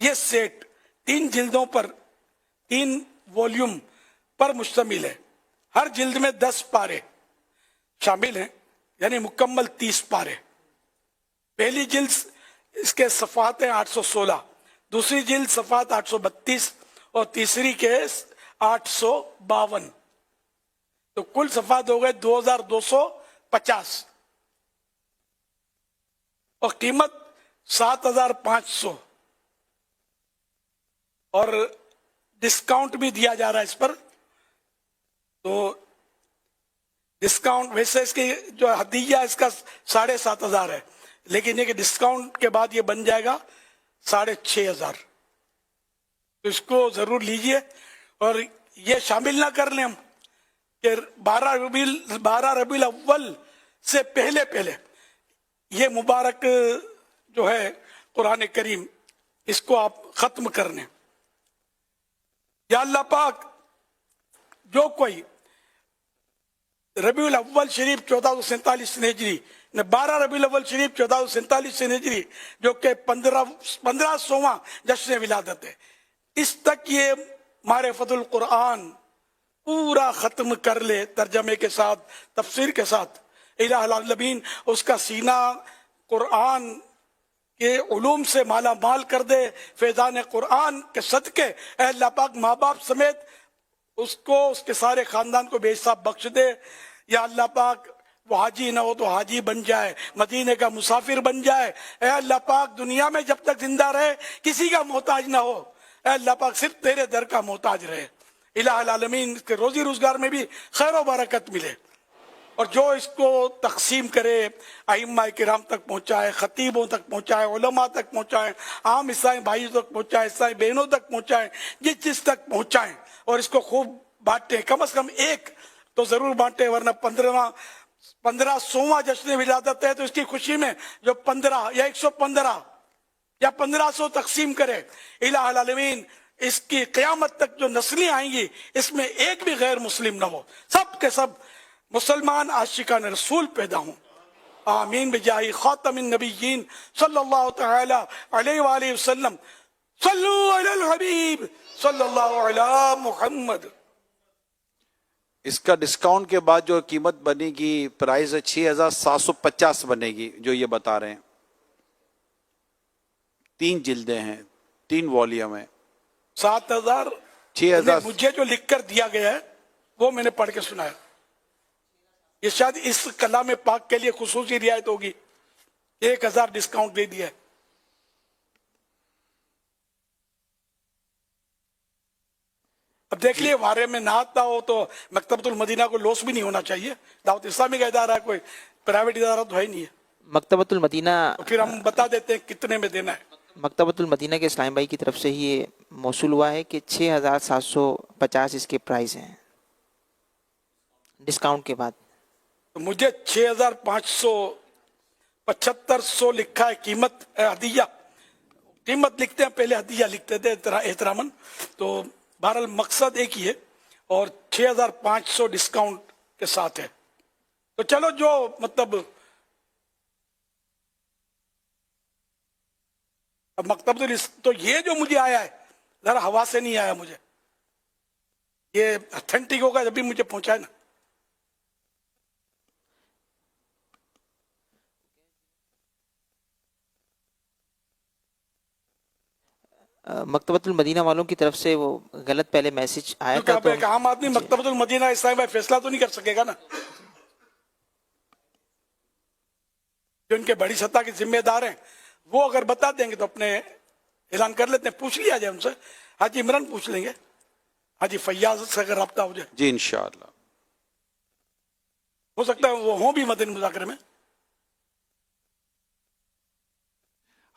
Speaker 1: یہ سیٹ 3 جلدوں پر 3 والیوم پر مشتمل ہے. ہر جلد میں 10 پارے شامل ہیں، یعنی مکمل 30 پارے. پہلی جلد اس کے صفحات ہیں 816، دوسری جلد صفحات 832 اور تیسری کے 852. تو کل صفحات ہو گئے 2250 اور قیمت 7500 اور ڈسکاؤنٹ بھی دیا جا رہا ہے اس پر. تو ڈسکاؤنٹ ویسے اس کی جو ہدیہ اس کا 7500 ہے، لیکن یہ کہ ڈسکاؤنٹ کے بعد یہ بن جائے گا 6500. تو اس کو ضرور لیجئے. اور یہ شامل نہ کر لیں ہم کہ 12 ربیع الاول سے پہلے یہ مبارک جو ہے قرآن کریم اس کو آپ ختم کر لیں. یا اللہ پاک جو کوئی ربیع الاول شریف 1447 ہجری 12 ربیع الاول شریف 1447 ہجری جو کہ 1500واں جشن ولادت ہے، اس تک یہ معرفت القرآن پورا ختم کر لے ترجمے کے ساتھ، تفسیر کے ساتھ. الہ العالمین اس کا سینہ قرآن کے علوم سے مالا مال کر دے. فیضان قرآن کے صدقے اے اللہ پاک ماں باپ سمیت اس کو اس کے سارے خاندان کو بے حساب بخش دے. یا اللہ پاک وہ حاجی نہ ہو تو حاجی بن جائے، مدینے کا مسافر بن جائے. اے اللہ پاک دنیا میں جب تک زندہ رہے کسی کا محتاج نہ ہو. اے اللہ پاک صرف تیرے در کا محتاج رہے. الہ العالمین کے روزی روزگار میں بھی خیر و برکت ملے. اور جو اس کو تقسیم کرے ائمہ کرام تک پہنچائے، خطیبوں تک پہنچائے، علماء تک پہنچائے، عام عیسائی بھائیوں تک پہنچائے، عیسائی بہنوں تک پہنچائے، جس چیز تک پہنچائیں اور اس کو خوب بانٹیں. کم از کم ایک تو ضرور بانٹیں، ورنہ 1500واں جشن ولادت ہے تو اس کی خوشی میں جو 15 یا 115 یا 1500 تقسیم کرے. الہ العالمین اس کی قیامت تک جو نسلیں آئیں گی اس میں ایک بھی غیر مسلم نہ ہو، سب کے سب مسلمان عاشقان رسول پیدا ہوں. آمین بجاہ خاتم النبیین صلی اللہ تعالی علیہ وآلہ وسلم. صلو علی الحبیب صلی اللہ علی محمد.
Speaker 2: اس کا ڈسکاؤنٹ کے بعد جو قیمت بنے گی پرائز 6750 بنے گی جو یہ بتا رہے ہیں. 3 جلدیں ہیں، 3 والیوم ہیں.
Speaker 1: 7000
Speaker 2: 6000
Speaker 1: مجھے جو لکھ کر دیا گیا ہے وہ میں نے پڑھ کے سنایا. یہ شاید اس کلام پاک کے لیے خصوصی رعایت ہوگی، 1000 ڈسکاؤنٹ دے دیا ہے. اب دیکھ لیے وارے میں نہ آتا ہو تو مکتبۃ المدینہ کو لوس بھی نہیں ہونا چاہیے. دعوت اسلامی کا ادارہ ہے، کوئی پرائیویٹ ادارہ تو ہے نہیں ہے.
Speaker 5: مکتبۃ المدینہ
Speaker 1: تو پھر ہم بتا دیتے ہیں کتنے میں دینا ہے.
Speaker 5: مکتبۃ المدینہ کے اسلام بھائی کی طرف سے ہی یہ موصول ہوا ہے کہ 6750 اس کے پرائز ہیں ڈسکاؤنٹ کے بعد.
Speaker 1: تو مجھے 6500 7500 لکھا ہے قیمت ہدیہ. कीमत लिखते हैं, पहले हदिया लिखते थे एहतरामन, तो बहरहाल मकसद एक ही है और 6500 डिस्काउंट के साथ है। तो चलो जो मतलब अब मकतब तो ये जो मुझे आया है जरा हवा से नहीं आया, मुझे ये ऑथेंटिक होगा जब भी मुझे पहुंचाए ना।
Speaker 5: मकतबतुल मदीना वालों की तरफ से वो गलत पहले मैसेज आया था,
Speaker 1: तो एक आम आदमी मकतबतुल मदीना इस्लाम में फैसला तो नहीं कर सकेगा ना। जो इनके बड़ी सत्ता के जिम्मेदार हैं वो अगर बता देंगे तो अपने ऐलान कर लेते हैं। पूछ लिया जाए उनसे, हाजी इमरान पूछ लेंगे, हाजी फैयाज से अगर रब्ता हो जाए
Speaker 2: जी इंशाअल्लाह।
Speaker 1: हो सकता है वो हों भी मदनी मुज़ाकरे में।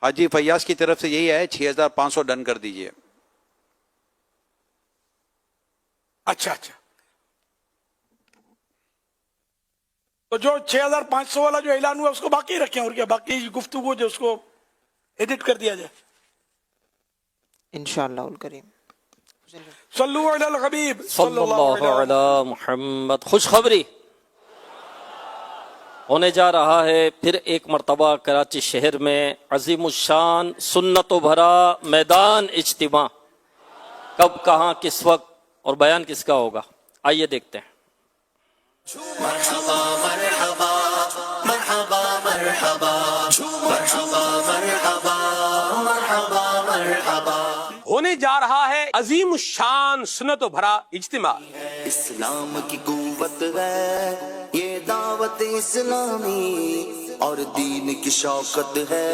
Speaker 2: हाजी फैयाज की तरफ से यही है, 6500 डन कर दीजिए।
Speaker 1: अच्छा अच्छा, तो जो 6500 वाला जो ऐलान हुआ उसको बाकी रखें और क्या, बाकी गुफ्तगू जो उसको एडिट कर दिया जाए
Speaker 5: इंशाअल्लाह उल करीम।
Speaker 1: सल्लु अलल हबीब
Speaker 4: सल्लल्लाहु अला मुहम्मद। खुशखबरी होने जा रहा है फिर एक मरतबा कराची शहर में अजीमुशान सुन्नतों भरा मैदान इज्तिमा। कब, कहाँ, किस वक्त और बयान किसका होगा, आइए देखते हैं।
Speaker 6: मरहबा मरहबा मरहबा मरहबा मरहबा मरहबा मरहबा मरहबा।
Speaker 7: होने जा रहा है अजीम शान सुन्नतों भरा इज्तिमा।
Speaker 6: इस्लाम की कुव्वत है ये दावत इस्लामी और दीन की शौकत है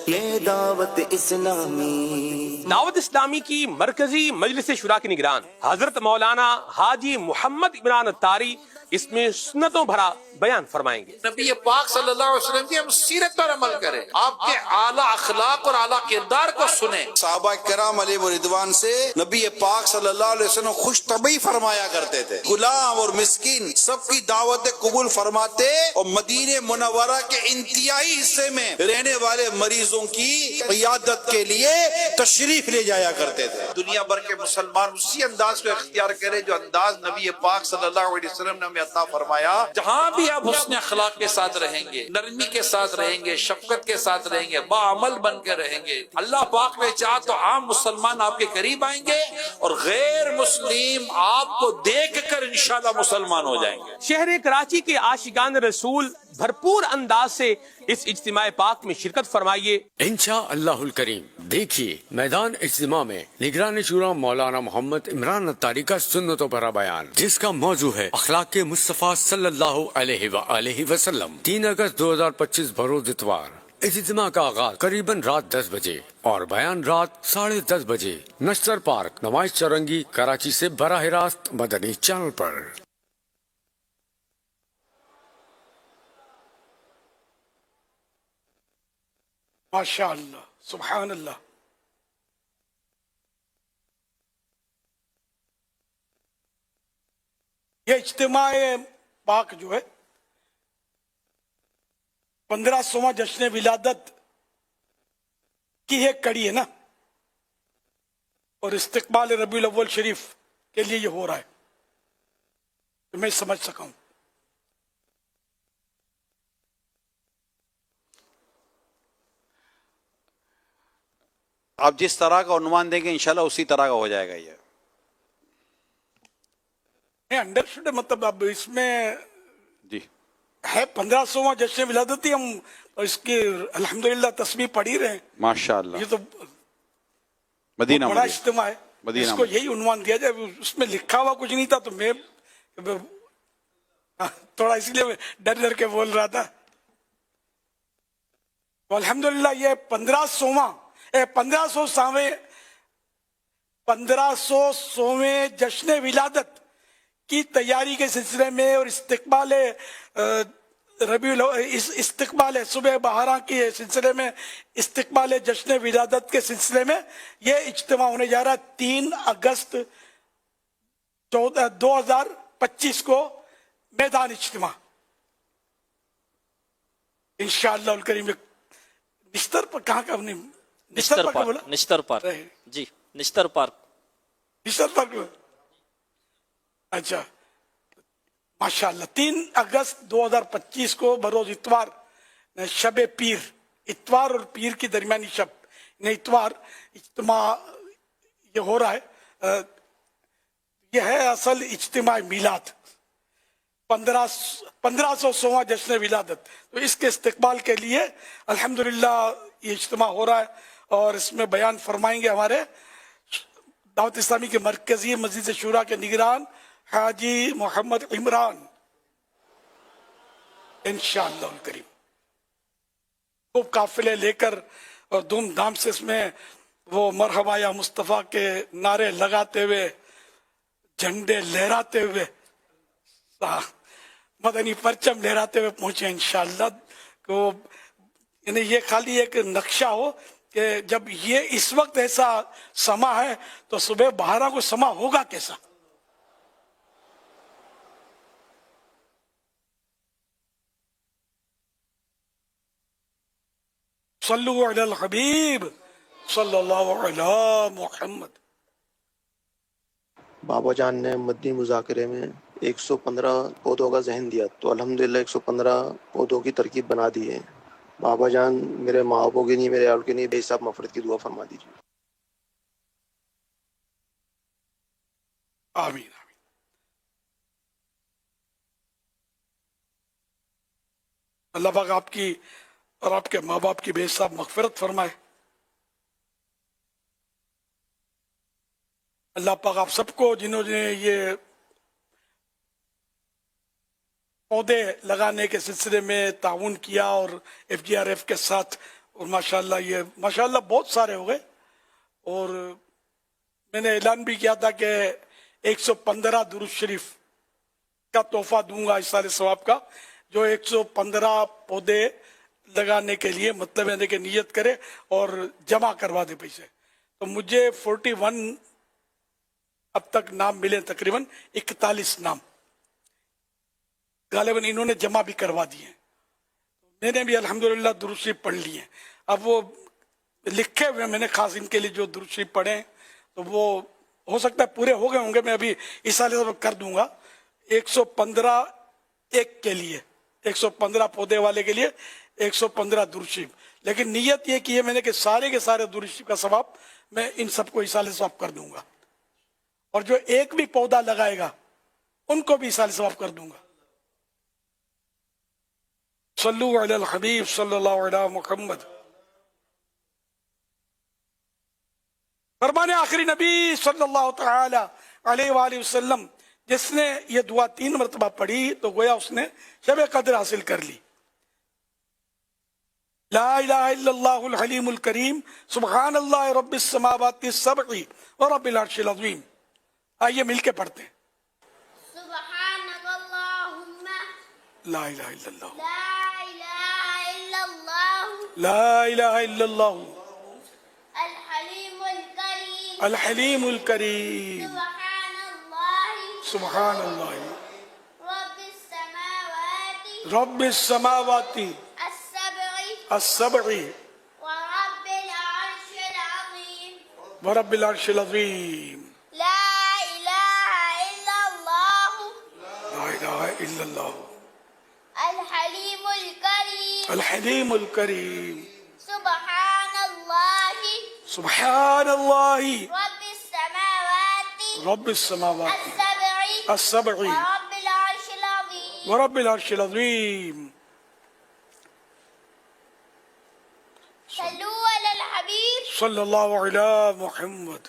Speaker 6: ये दावत इस्लामी।
Speaker 7: दावत इस्लामी की मरकजी मजलिस शुरा के निगरान हजरत मौलाना हाजी मोहम्मद इमरान अत्तारी इसमें सुन्नतों भरा बयान फरमाएंगे।
Speaker 8: नबी पाक सल्लल्लाहु अलैहि वसल्लम की हम सीरत पर अमल करें, आपके आला अखलाक और आला किरदार को सुने।
Speaker 9: सहाबा किराम अलैहि रिदवान से नबी पाक सल्लल्लाहु अलैहि वसल्लम खुश तबई फरमाया करते थे। गुलाम और मिस्किन सबकी दावत कबूल फरमाते और मदीने मुनव्वरा के इंतहाई हिस्से में रहने वाले मरीजों की इयादत के लिए तशरीफ ले जाया करते थे।
Speaker 8: दुनिया भर के मुसलमान उसी अंदाज को इख्तियार करें जो अंदाज नबी पाक सल्लल्लाहु अलैहि वसल्लम ने हमें अता फरमाया। जहाँ भी आप हुस्न अखलाक के साथ रहेंगे, नरमी के साथ रहेंगे, शफकत के साथ रहेंगे, बाअमल बन के रहेंगे, अल्लाह पाक ने चाहा तो आम मुसलमान आपके करीब आएंगे और गैर मुस्लिम आपको देख कर इंशाअल्लाह मुसलमान हो जाएंगे।
Speaker 7: शहर कराची के आशिकान रसूल भरपूर अंदाज से इस इज्तिमा पाक में शिरकत फरमाइए
Speaker 10: इंशाअल्लाहुल करीम। देखिए मैदान इज्तिमा में निगरानी शुरा मौलाना मोहम्मद इमरान अत्तारी का सुन्नतों भरा बयान, जिसका मौजू है अखलाक मुस्तफा सल्लल्लाहु अलैहि वसल्लम। 3 अगस्त 2025 बरोज इतवार। इज्तिमा का आगाज करीबन रात 10 बजे और बयान रात 10:30 बजे नश्तर पार्क, नमाइश चौरंगी, कराची से बराह रास्त मदनी चैनल पर।
Speaker 1: माशाअल्लाह, सुभान अल्लाह। ये इज्तिमा पाक जो है 1500वां जश्न विलादत की एक कड़ी है ना, और इस्तिकबाल रबीउल अव्वल शरीफ के लिए ये हो रहा है, तो मैं समझ सका हूं।
Speaker 2: आप जिस तरह का उन्वान देंगे इंशाल्लाह उसी तरह का हो जाएगा। ये
Speaker 1: अंडरस्टूड, मतलब अब इसमें
Speaker 2: जी
Speaker 1: है 1500वां जश्न विलादती, हम इसकी अल्हम्दुलिल्लाह तस्बीह पढ़ ही रहे हैं
Speaker 2: माशाअल्लाह।
Speaker 1: ये तो
Speaker 2: मदीना
Speaker 1: बड़ा इज्तिमा है,
Speaker 2: मदीना
Speaker 1: इसको यही उन्वान दिया जाए। उसमें लिखा हुआ कुछ नहीं था तो मैं थोड़ा इसलिए डर के बोल रहा था। तो अल्हम्दुलिल्लाह ये 1500वें जश्न विलादत की तैयारी के सिलसिले में और इस्तिकबाल इस्तिकबाल सुबह बहारा के सिलसिले में, इस्तिकबाल जश्न विलादत के सिलसिले में ये इज्तिमा होने जा रहा है 3 अगस्त 2025 को मैदान इज्तिमा इंशाअल्लाह उल करीम। बिस्तर पर कहाँ का अपनी
Speaker 4: निश्तर
Speaker 1: पार्क बोला?
Speaker 4: पार्क, निश्तर पार्क
Speaker 1: रहे।
Speaker 4: जी, निश्तर पार्क।
Speaker 1: निश्तर पार्क में? अच्छा, माशाल्लाह। 3 अगस्त 2025 को बरोज इतवार शब पीर, इतवार और पीर की दरमियानी शब ने इतवार इज्तिमा ये हो रहा है। यह है असल इज्तिमा मिलाद, 1500वां जश्न विलादत। तो इसके इस्तकबाल के लिए अल्हम्दुलिल्लाह ये इज्तिमा हो रहा है और इसमें बयान फरमाएंगे हमारे दावत इस्लामी के मरकजी मस्जिद शूरा के निगरान हाजी मोहम्मद इमरान, इंशाअल्लाह करीम। खूब काफिले लेकर और धूमधाम से इसमें वो मरहबा या मुस्तफ़ा के नारे लगाते हुए, झंडे लहराते हुए, मदनी परचम लहराते हुए पहुंचे इंशाअल्लाह। तो यानी ये खाली एक नक्शा हो कि जब ये इस वक्त ऐसा समा है तो सुबह 12 को समा होगा कैसा। सल्लु अलल हबीब सल्लल्लाहु अलैहि मुहम्मद।
Speaker 11: बाबा जान ने मदनी मुज़ाकरे में 115 पौधों का जहन दिया, तो अल्हम्दुलिल्लाह 115 पौधों की तरकीब बना दी है। बाबा जान मेरे माँ बापों के लिए, मेरे आल के लिए बेहिसाब मफ़रत की दुआ फरमा दीजिए।
Speaker 1: आमीन आमीन। अल्लाह पाक आपकी और आपके माँ बाप की बेहिसाब मग़फ़िरत फरमाए। अल्लाह पाक आप सबको जिन्होंने ये पौधे लगाने के सिलसिले में ताउन किया और FGRF के साथ, और माशाल्लाह ये माशाल्लाह बहुत सारे हो गए। और मैंने ऐलान भी किया था कि 115 दुरूद शरीफ का तोहफा दूंगा इस साल सवाब का, जो 115 पौधे लगाने के लिए मतलब यानी कि नियत करे और जमा करवा दे पैसे। तो मुझे 41 अब तक नाम मिले, तकरीबन 41 नाम गालिबन इन्होंने जमा भी करवा दिए। मैंने भी अल्हम्दुलिल्लाह दुरूद शरीफ पढ़ लिए। अब वो लिखे हुए मैंने खास इनके लिए जो दुरूद शरीफ पढ़े, तो वो हो सकता है पूरे हो गए होंगे। मैं अभी इस साल कर दूंगा 115 एक के लिए, 115 पौधे वाले के लिए 115 दुरूद शरीफ। लेकिन नियत ये की है मैंने कि सारे के सारे दुरूद शरीफ का सवाब मैं इन सबको इस साल सवाब कर दूंगा, और जो एक भी पौधा लगाएगा उनको भी इस साल सवाब कर दूंगा। सल्लु अलल हबीब सल्लल्लाहु अलैहि मुहम्मद। फरमाने आखिरी नबी सल्लल्लाहु तआला अलैहि वसल्लम जिसने ये दुआ 3 मरतबा पढ़ी तो गोया उसने शब कद्र हासिल कर ली। ला इलाहा इल्लल्लाहुल हलीमुल करीम सुब्हानल्लाहि रब्बिस समावाति सब'i व रब्बिल अर्शिल अज़ीम। आइए मिलके पढ़ते हैं।
Speaker 12: सुब्हानकल्लाहुम्मा
Speaker 1: ला इलाहा इल्लल्लाह,
Speaker 12: ला इलाहा इल्लल्लाह,
Speaker 1: ला इलाहा इल्लल्लाह,
Speaker 12: अल हलीमुल करीम,
Speaker 1: अल हलीमुल करीम,
Speaker 12: सुब्हानल्लाहि,
Speaker 1: सुब्हानल्लाह,
Speaker 12: रब्बिस समावाति,
Speaker 1: रब्बिस समावाति
Speaker 12: as-sab'i,
Speaker 1: as-sab'i
Speaker 12: व रब्बिल अर्शिल अज़ीम।
Speaker 1: व रब्बिल अर्शिल अज़ीम।
Speaker 12: ला इलाहा इल्लल्लाह,
Speaker 1: ला इलाहा इल्लल्लाह,
Speaker 12: अल हलीमुल करीम,
Speaker 1: अल हलीमुल करीम,
Speaker 12: सुब्हानल्लाहि,
Speaker 1: सुब्हानल्लाहि,
Speaker 12: रब्बिस समावाति,
Speaker 1: रब्बिस समावाति
Speaker 12: as-sab'i,
Speaker 1: as-sab'i
Speaker 12: व रब्बिल अर्शिल अज़ीम।
Speaker 1: व रब्बिल अर्शिल अज़ीम।
Speaker 12: सल्लु अलल हबीब
Speaker 1: सल्लल्लाहु अलैहि मुहम्मद।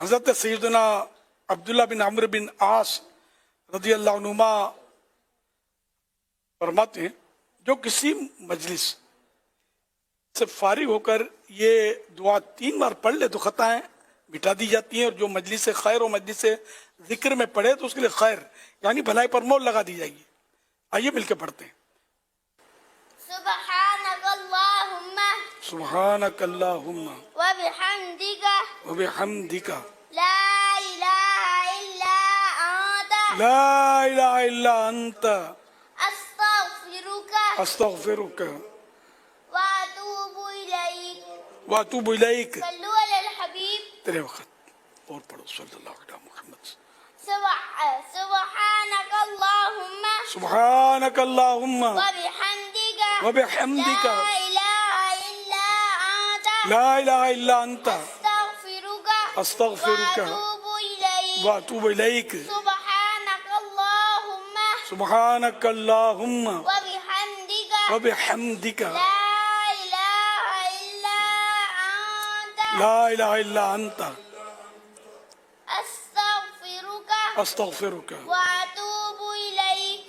Speaker 1: हजरत सैयदना अब्दुल्ला बिन अम्र बिन आस रज़ी अल्लाह अनुमा फरमाते हैं, जो किसी मजलिस से फारिग होकर ये दुआ 3 बार पढ़ ले तो खताएं मिटा दी जाती हैं, और जो मजलिस से खैर और मजलिस से जिक्र में पढ़े तो उसके लिए खैर यानी भलाई पर मोहर लगा दी जाएगी। आइए मिलकर पढ़ते हैं।
Speaker 12: सुब्हानकल्लाहुम्मा
Speaker 1: सुब्हानकल्लाहुम्मा
Speaker 12: व बिहम्दिका
Speaker 1: व बिहम्दिका
Speaker 12: ला इलाहा इल्ला अंता
Speaker 1: ला इलाहा इल्ला अंता
Speaker 12: अस्तगफिरुका
Speaker 1: अस्तगफिरुक
Speaker 12: وأتوب إليك
Speaker 1: वातूब इलैक।
Speaker 12: صلوا على الحبيب
Speaker 1: तेरे वक्त और पढ़ो सल्लल्लाहु अलैहि मुहम्मद।
Speaker 12: سبحانك اللهم
Speaker 1: सुब्हानक अल्लाहुम्मा
Speaker 12: وبحمدك
Speaker 1: وبحمدك
Speaker 12: لا إله إلا أنت
Speaker 1: لا इलाहा इल्ला अंता
Speaker 12: أستغفرك
Speaker 1: أستغفرك
Speaker 12: وأتوب إليك
Speaker 1: वातूब इलैक।
Speaker 12: سبحانك اللهم
Speaker 1: सुब्हानक अल्लाहुम्मा
Speaker 12: وبحمدك
Speaker 1: وبحمدك
Speaker 12: لا إله إلا
Speaker 1: لا इलाहा इल्ला
Speaker 12: أنت
Speaker 1: अंता
Speaker 12: أستغفرك
Speaker 1: أستغفرك
Speaker 12: وأتوب إليك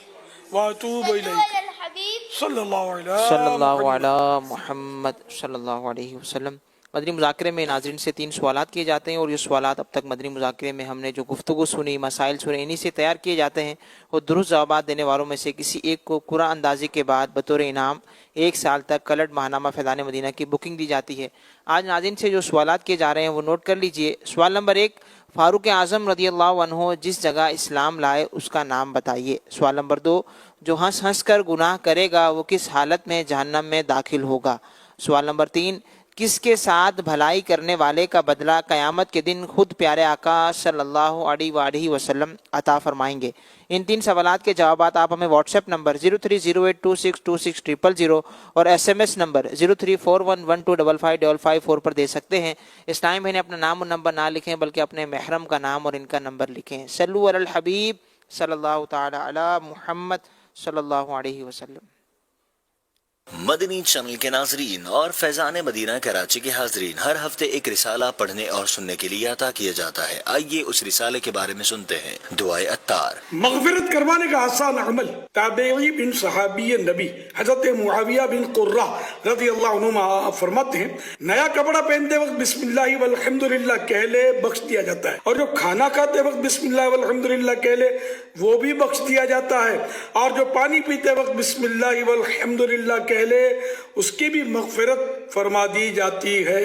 Speaker 1: वातूब
Speaker 12: صلوا
Speaker 1: इलैक।
Speaker 12: على الحبيب
Speaker 1: सल्लल्लाहु
Speaker 5: सल्लल्लाहु
Speaker 1: अलैहि
Speaker 5: अलैहि मुहम्मद सल्लल्लाहु अलैहि वसल्लम। मदनी मुज़ाकरे में नाज़रीन से 3 सवालात किए जाते हैं और ये सवालात अब तक मदनी मुज़ाकरे में हमने जो गुफ्तगू सुनी, मसाइल सुने, इन्हीं से तैयार किए जाते हैं और दुरुस्त जवाब देने वालों में से किसी एक को कुरान अंदाज़ी के बाद बतौर इनाम 1 साल तक कलट माहनामा फैज़ान मदीना की बुकिंग दी जाती है। आज नाज़रीन से जो सवालात किए जा रहे हैं वो नोट कर लीजिए। सवाल नंबर 1, फ़ारूक आज़म रज़ियल्लाहु अन्हु जिस जगह इस्लाम लाए उसका नाम बताइए। सवाल नंबर 2, जो हंस हंस कर गुनाह करेगा वो किस हालत में जहन्नम में दाखिल होगा। सवाल नंबर 3, किसके साथ भलाई करने वाले का बदला क़यामत के दिन खुद प्यारे आका सल्लल्लाहु अलैहि वसल्लम अता फरमाएंगे। इन 3 सवालात के जवाबात आप हमें व्हाट्सएप नंबर 0308262600 और SMS नंबर 0341125555 पर दे सकते हैं। इस टाइम मैंने अपना नाम और नंबर ना लिखें बल्कि अपने महरम का नाम और इनका नंबर लिखें। सल्लु अलल हबीब सल्लल्लाहु ताला अला मुहम्मद सल्लल्लाहु अलैहि वसल्लम।
Speaker 6: मदनी चैनल के नाजरीन और फैजान मदीना कराची के हाजरीन, हर हफ्ते एक रिसाला पढ़ने और सुनने के लिए अता किया जाता है। आइए उस रिसाले के बारे में सुनते हैं। दुआए अत्तार।
Speaker 1: मग़फ़िरत करवाने का आसान अमल। ताबेई बिन सहाबी नबी हज़रत मुआविया बिन कुर्रा रज़ियल्लाहु अन्हु फरमाते हैं, नया कपड़ा पहनते वक्त बिस्मिल्लाह वल्हम्दुलिल्लाह कह ले बख्श दिया जाता है, और जो खाना खाते वक्त बिस्मिल्लाह वल्हम्दुलिल्लाह कह ले वो भी बख्श दिया जाता है, और जो पानी पीते वक्त बिस्मिल्लाह वल्हम्दुलिल्लाह कह ले उसकी भी मग़फ़िरत फरमा दी जाती है।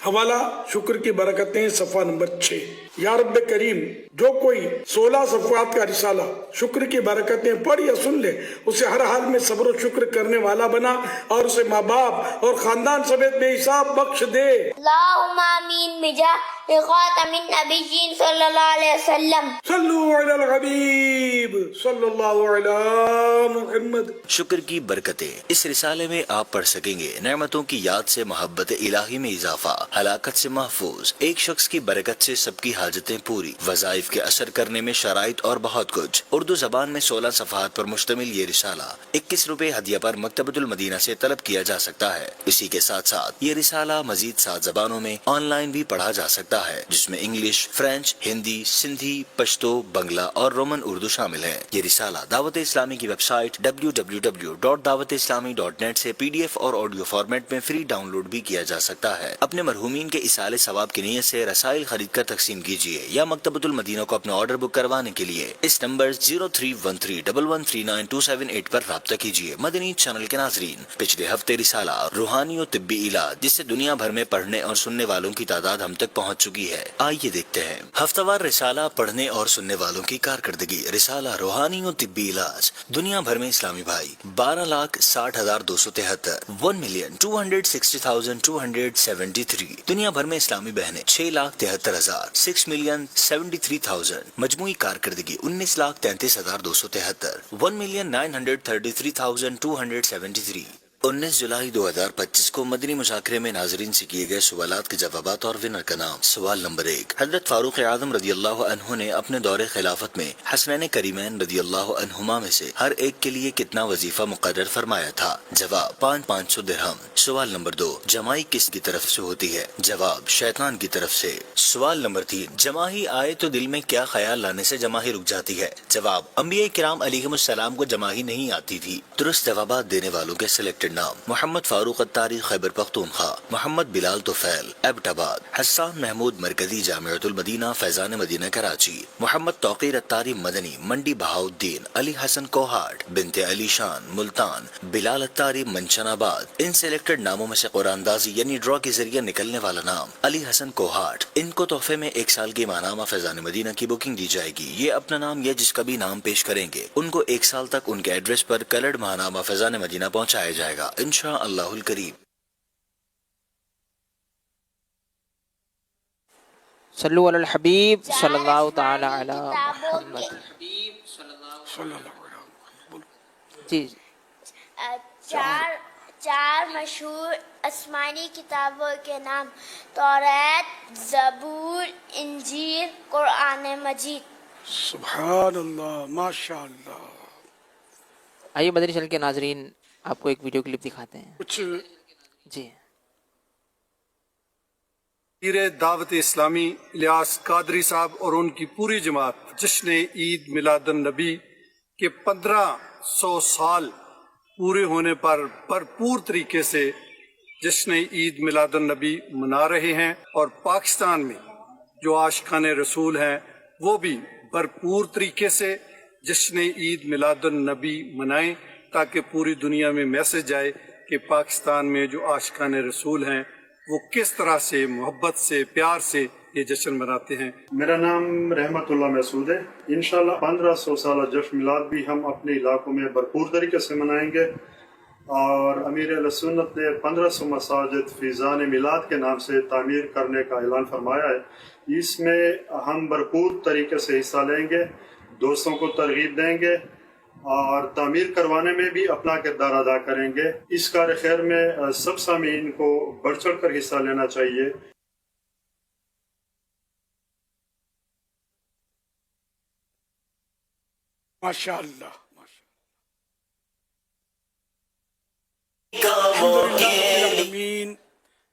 Speaker 1: हवाला शुक्र की बरकतें सफ़ा नंबर 6। या रब्बे करीम, जो कोई 16 सफ़ात का रिसाला शुक्र की बरकतें पढ़ या सुन ले उसे हर हाल में सब्र और शुक्र करने वाला बना और उसे माँ बाप और खानदान समेत बेहिसाब बख्श दे।
Speaker 12: اللهم آمين بجاه خاتم النبيين صلى الله عليه وسلم।
Speaker 1: सल्लु अलल हबीब सल्लल्लाहु अलैहि मुहम्मद।
Speaker 6: शुक्र की बरकतें इस रिसाले में आप पढ़ सकेंगे। नेमतों की याद से मोहब्बत इलाही में इजाफा, हलाकत से महफूज, एक शख्स की बरकत से सबकी हाजतें पूरी, वज़ाइफ के असर करने में शराइत और बहुत कुछ। उर्दू जबान में 16 सफ़हात पर मुश्तमिल ये रिसाला 21 रुपए हदिया पर मकतबतुल मदीना से तलब किया जा सकता है। इसी के साथ साथ ये रिसाला मजीद 7 जबानों में ऑनलाइन भी पढ़ा जा सकता है, जिसमें इंग्लिश, फ्रेंच, हिंदी, सिंधी, पश्तो, बंगला और रोमन उर्दू शामिल है। ये रिसाला दावत इस्लामी की वेबसाइट www.dawatislami.net से PDF और ऑडियो फॉर्मेट में फ्री डाउनलोड भी किया जा सकता है। अपने मरहूमीन के इसाले सवाब की नीयत से रसाइल खरीद कर तकसीम कीजिए या मकतबतुल मदीना को अपना ऑर्डर बुक करवाने के लिए इस नंबर 0313113928 पर राब्ता कीजिए। मदनी चैनल के नाजरीन, पिछले हफ्ते रिसाला रूहानी और तिब्बी इलाज जिससे दुनिया भर में पढ़ने और सुनने वालों की तादाद हम तक पहुँच चुकी है। आइए देखते हैं हफ्तावार रिसाला पढ़ने और सुनने वालों की कारकर्दगी। रिसाला रूहानी और तिब्बी इलाज। दुनिया भर में इस्लामी भाई 12,60,273 1,260,273। दुनिया भर में इस्लामी बहनें 6,73,000 6,73,000। मजमूई कारकर्दगी 19,33,273 1,933,273। 19 जुलाई 2025 को मदनी मुज़ाकरे में नाजरीन से किए गए सवालात के जवाबात और विनर का नाम। सवाल नंबर 1, हज़रत फारूक आज़म रज़ियल्लाहु अन्हु ने अपने दौरे खिलाफत में हसनैन करीमैन रज़ियल्लाहु अन्हुमा में से हर एक के लिए कितना वजीफा मुक़र्रर फरमाया था? जवाब 500 दिरहम। सवाल नंबर 2, जमाई किस की तरफ से होती है? जवाब शैतान की तरफ से। सवाल नंबर 3, जमाही आए तो दिल में क्या ख्याल लाने से जमाही रुक जाती है? जवाब अंबिया किराम अलैहिमुस्सलाम को जमाही नहीं आती थी। दुरुस्त जवाबात देने वालों के सिलेक्टेड नाम मोहम्मद फारूक अत्तारी खैबर पख्तूनख्वा, मोहम्मद बिलाल तुफैल एबटाबाद, हसन महमूद मरकजी जामिअतुल मदीना फैजान मदीना कराची, मोहम्मद तौकीर अत्तारी मदनी मंडी बहाउद्दीन, अली हसन कोहाट बिनते अली शान मुल्तान, बिलाल अत्तारी मंचनाबाद। इन सिलेक्टेड नामों में से कुरानदाजी यानी ड्रॉ के जरिए निकलने वाला नाम अली हसन कोहाट, इनको तोहफे में 1 साल की माहनामा फैजान मदीना की बुकिंग दी जाएगी। ये अपना नाम या जिसका भी नाम पेश करेंगे उनको 1 साल तक उनके एड्रेस पर कलर्ड माहनामा फैजान मदीना पहुंचाया जाएगा इंशाअल्लाहुल करीम।
Speaker 5: सल्लु अलल हबीब सल्लल्लाहु ताला अला मुहम्मद। जी
Speaker 12: चार मशहूर आसमानी किताबों के नाम तौरात, ज़बूर, इंजील, कुरान मजीद।
Speaker 1: सुभान अल्लाह, माशाअल्लाह।
Speaker 5: आइए मदनी चैनल के नाजरीन आपको एक वीडियो क्लिप दिखाते हैं।
Speaker 1: कुछ
Speaker 5: जी
Speaker 13: पीर दावत इस्लामी इलियास कादरी साहब और उनकी पूरी जमात जश्न ईद मिलादुन नबी के 1500 साल पूरे होने पर भरपूर तरीके से जश्न ईद मिलादुन नबी मना रहे हैं और पाकिस्तान में जो आशिकान रसूल हैं वो भी भरपूर तरीके से जश्न ईद मिलादुन नबी मनाएं ताकि पूरी दुनिया में मैसेज जाए कि पाकिस्तान में जो आशिकान रसूल हैं वो किस तरह से मोहब्बत से प्यार से ये जश्न मनाते हैं।
Speaker 14: मेरा नाम रहमतुल्लाह महसूद है। इंशाल्लाह 1500 साल जश्न मिलाद भी हम अपने इलाकों में भरपूर तरीके से मनाएंगे और अमीर अहले सुन्नत ने 1500 मसाजिद फैज़ान मिलाद के नाम से तामीर करने का ऐलान फरमाया है। इसमें हम भरपूर तरीके से हिस्सा लेंगे, दोस्तों को तरगीब देंगे और तामीर करवाने में भी अपना किरदार अदा करेंगे। इस कार्य खैर में सब सामीन को बढ़ चढ़ कर हिस्सा लेना चाहिए।
Speaker 1: माशाअल्लाह, आमीन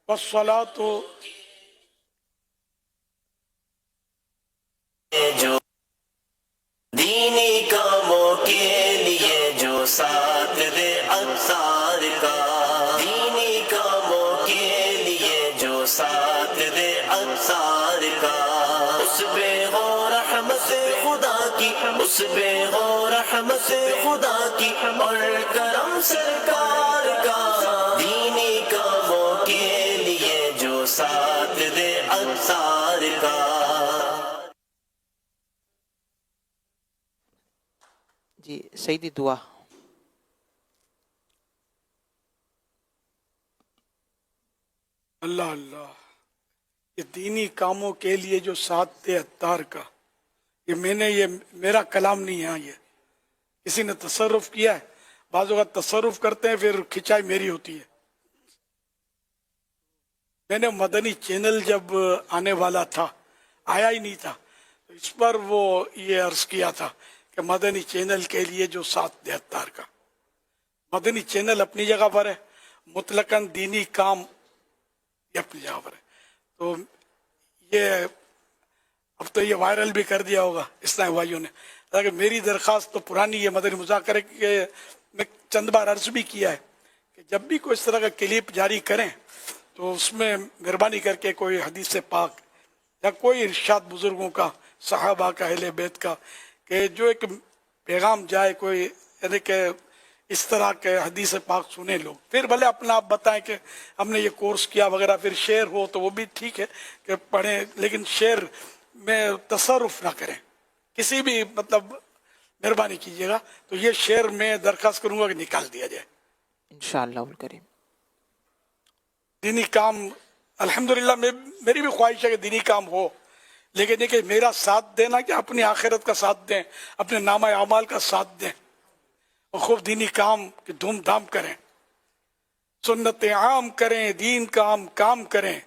Speaker 1: वस्सलातु
Speaker 6: जो दीनी कामों के लिए जो साथ दे अंसार का, दीनी कामों के लिए जो साथ दे अंसार का, उस पे हो रहमत खुदा की, उस पे हो रहमत खुदा की और करम सरकार का, दीनी कामों के लिए जो साथ दे अंसार का।
Speaker 5: जी सईदी दुआ।
Speaker 1: अल्लाह अल्लाह, ये दीनी कामों के लिए जो साथ दे अत्तार का, ये मेरा कलाम नहीं है, ये किसी ने तसर्रुफ किया है। बाज़ों का तसर्रुफ करते हैं फिर खिंचाई मेरी होती है। मैंने मदनी चैनल जब आने वाला था, आया ही नहीं था, तो इस पर वो ये अर्ज किया था कि मदनी चैनल के लिए जो साथ दे अत्तार का। मदनी चैनल अपनी जगह पर है, मुतलकन दीनी काम ये अपनी जगह पर है। तो ये अब तो ये वायरल भी कर दिया होगा इस्लामी भाइयों ने। ताकि मेरी दरख्वास्त तो पुरानी है, मदनी मुज़ाकरे के में चंद बार अर्ज भी किया है कि जब भी कोई इस तरह का क्लिप जारी करें तो उसमें मेहरबानी करके कोई हदीस पाक या कोई इरशाद बुजुर्गों का, सहाबा का, अहले बैत का, कि जो एक पैगाम जाए कोई, यानी कि इस तरह के हदीस पाक सुने लोग, फिर भले अपना आप बताएं कि हमने ये कोर्स किया वगैरह, फिर शेर हो तो वो भी ठीक है कि पढ़ें, लेकिन शेर में तसर्रुफ ना करें किसी भी, मतलब मेहरबानी कीजिएगा। तो ये शेर में दरख्वास्त करूंगा कि निकाल दिया जाए
Speaker 5: इंशाअल्लाह करीम।
Speaker 1: दीनी काम अल्हम्दुलिल्लाह मेरी भी ख्वाहिश है कि दीनी काम हो, लेकिन ये कि मेरा साथ देना कि अपनी आखिरत का साथ दें, अपने नामा अमाल का साथ दें और खूब दीनी काम की धूमधाम करें, सुन्नत आम करें, दीन का काम करें,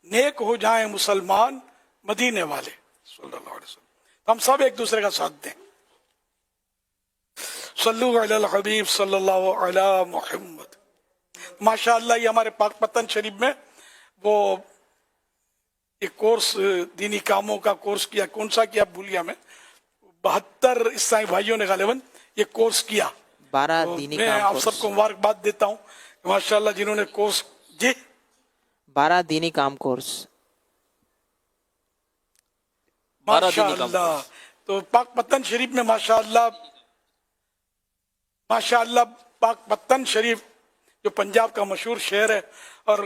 Speaker 1: नेक हो जाएं मुसलमान मदीने वाले सल्लल्लाहु अलैहि वसल्लम। तो हम सब एक दूसरे का साथ दें। सल्लु अलल हबीब सल्लल्लाहु अला मुहम्मद। माशाअल्लाह ये हमारे पाक पतन शरीफ में वो एक कोर्स दीनी कामों का कोर्स किया, कौन सा किया भूल गया मैं, 72 ईसाई भाइयों ने गालिबन ये कोर्स किया।
Speaker 5: 12
Speaker 1: तो
Speaker 5: दीनी
Speaker 1: मैं
Speaker 5: काम
Speaker 1: आप
Speaker 5: कोर्स।
Speaker 1: सबको मुबारकबाद देता हूँ। माशाल्लाह जिन्होंने कोर्स जी
Speaker 5: 12 दीनी काम कोर्स।
Speaker 4: 12 दीनी काम
Speaker 1: माशाल्लाह। तो पाक पत्तन शरीफ में माशाल्लाह माशाल्लाह पाक पत्तन शरीफ जो पंजाब का मशहूर शहर है और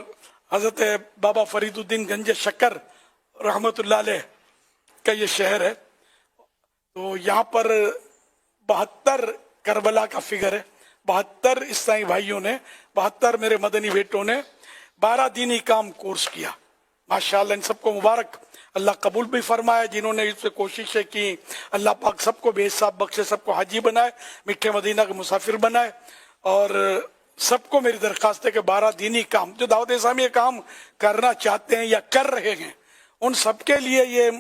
Speaker 1: हजरत बाबा फरीदुद्दीन गंज शक्कर रहमतुल्लाह अलैह का ये शहर है। तो यहाँ पर 72 करबला का फिगर है, 72 ईसाई भाइयों ने, 72 मेरे मदनी बेटों ने 12 दीनी काम कोर्स किया। माशाल्लाह इन सबको मुबारक, अल्लाह कबूल भी फरमाए। जिन्होंने इस पे कोशिशें की, अल्लाह पाक सबको बेहिसाब बख्शे, सबको हाजी बनाए, मीठे मदीना के मुसाफिर बनाए। और सबको मेरी दरख्वास्त है कि 12 दीनी काम जो दावत इस्लामी काम करना चाहते हैं या कर रहे हैं, उन सबके लिए ये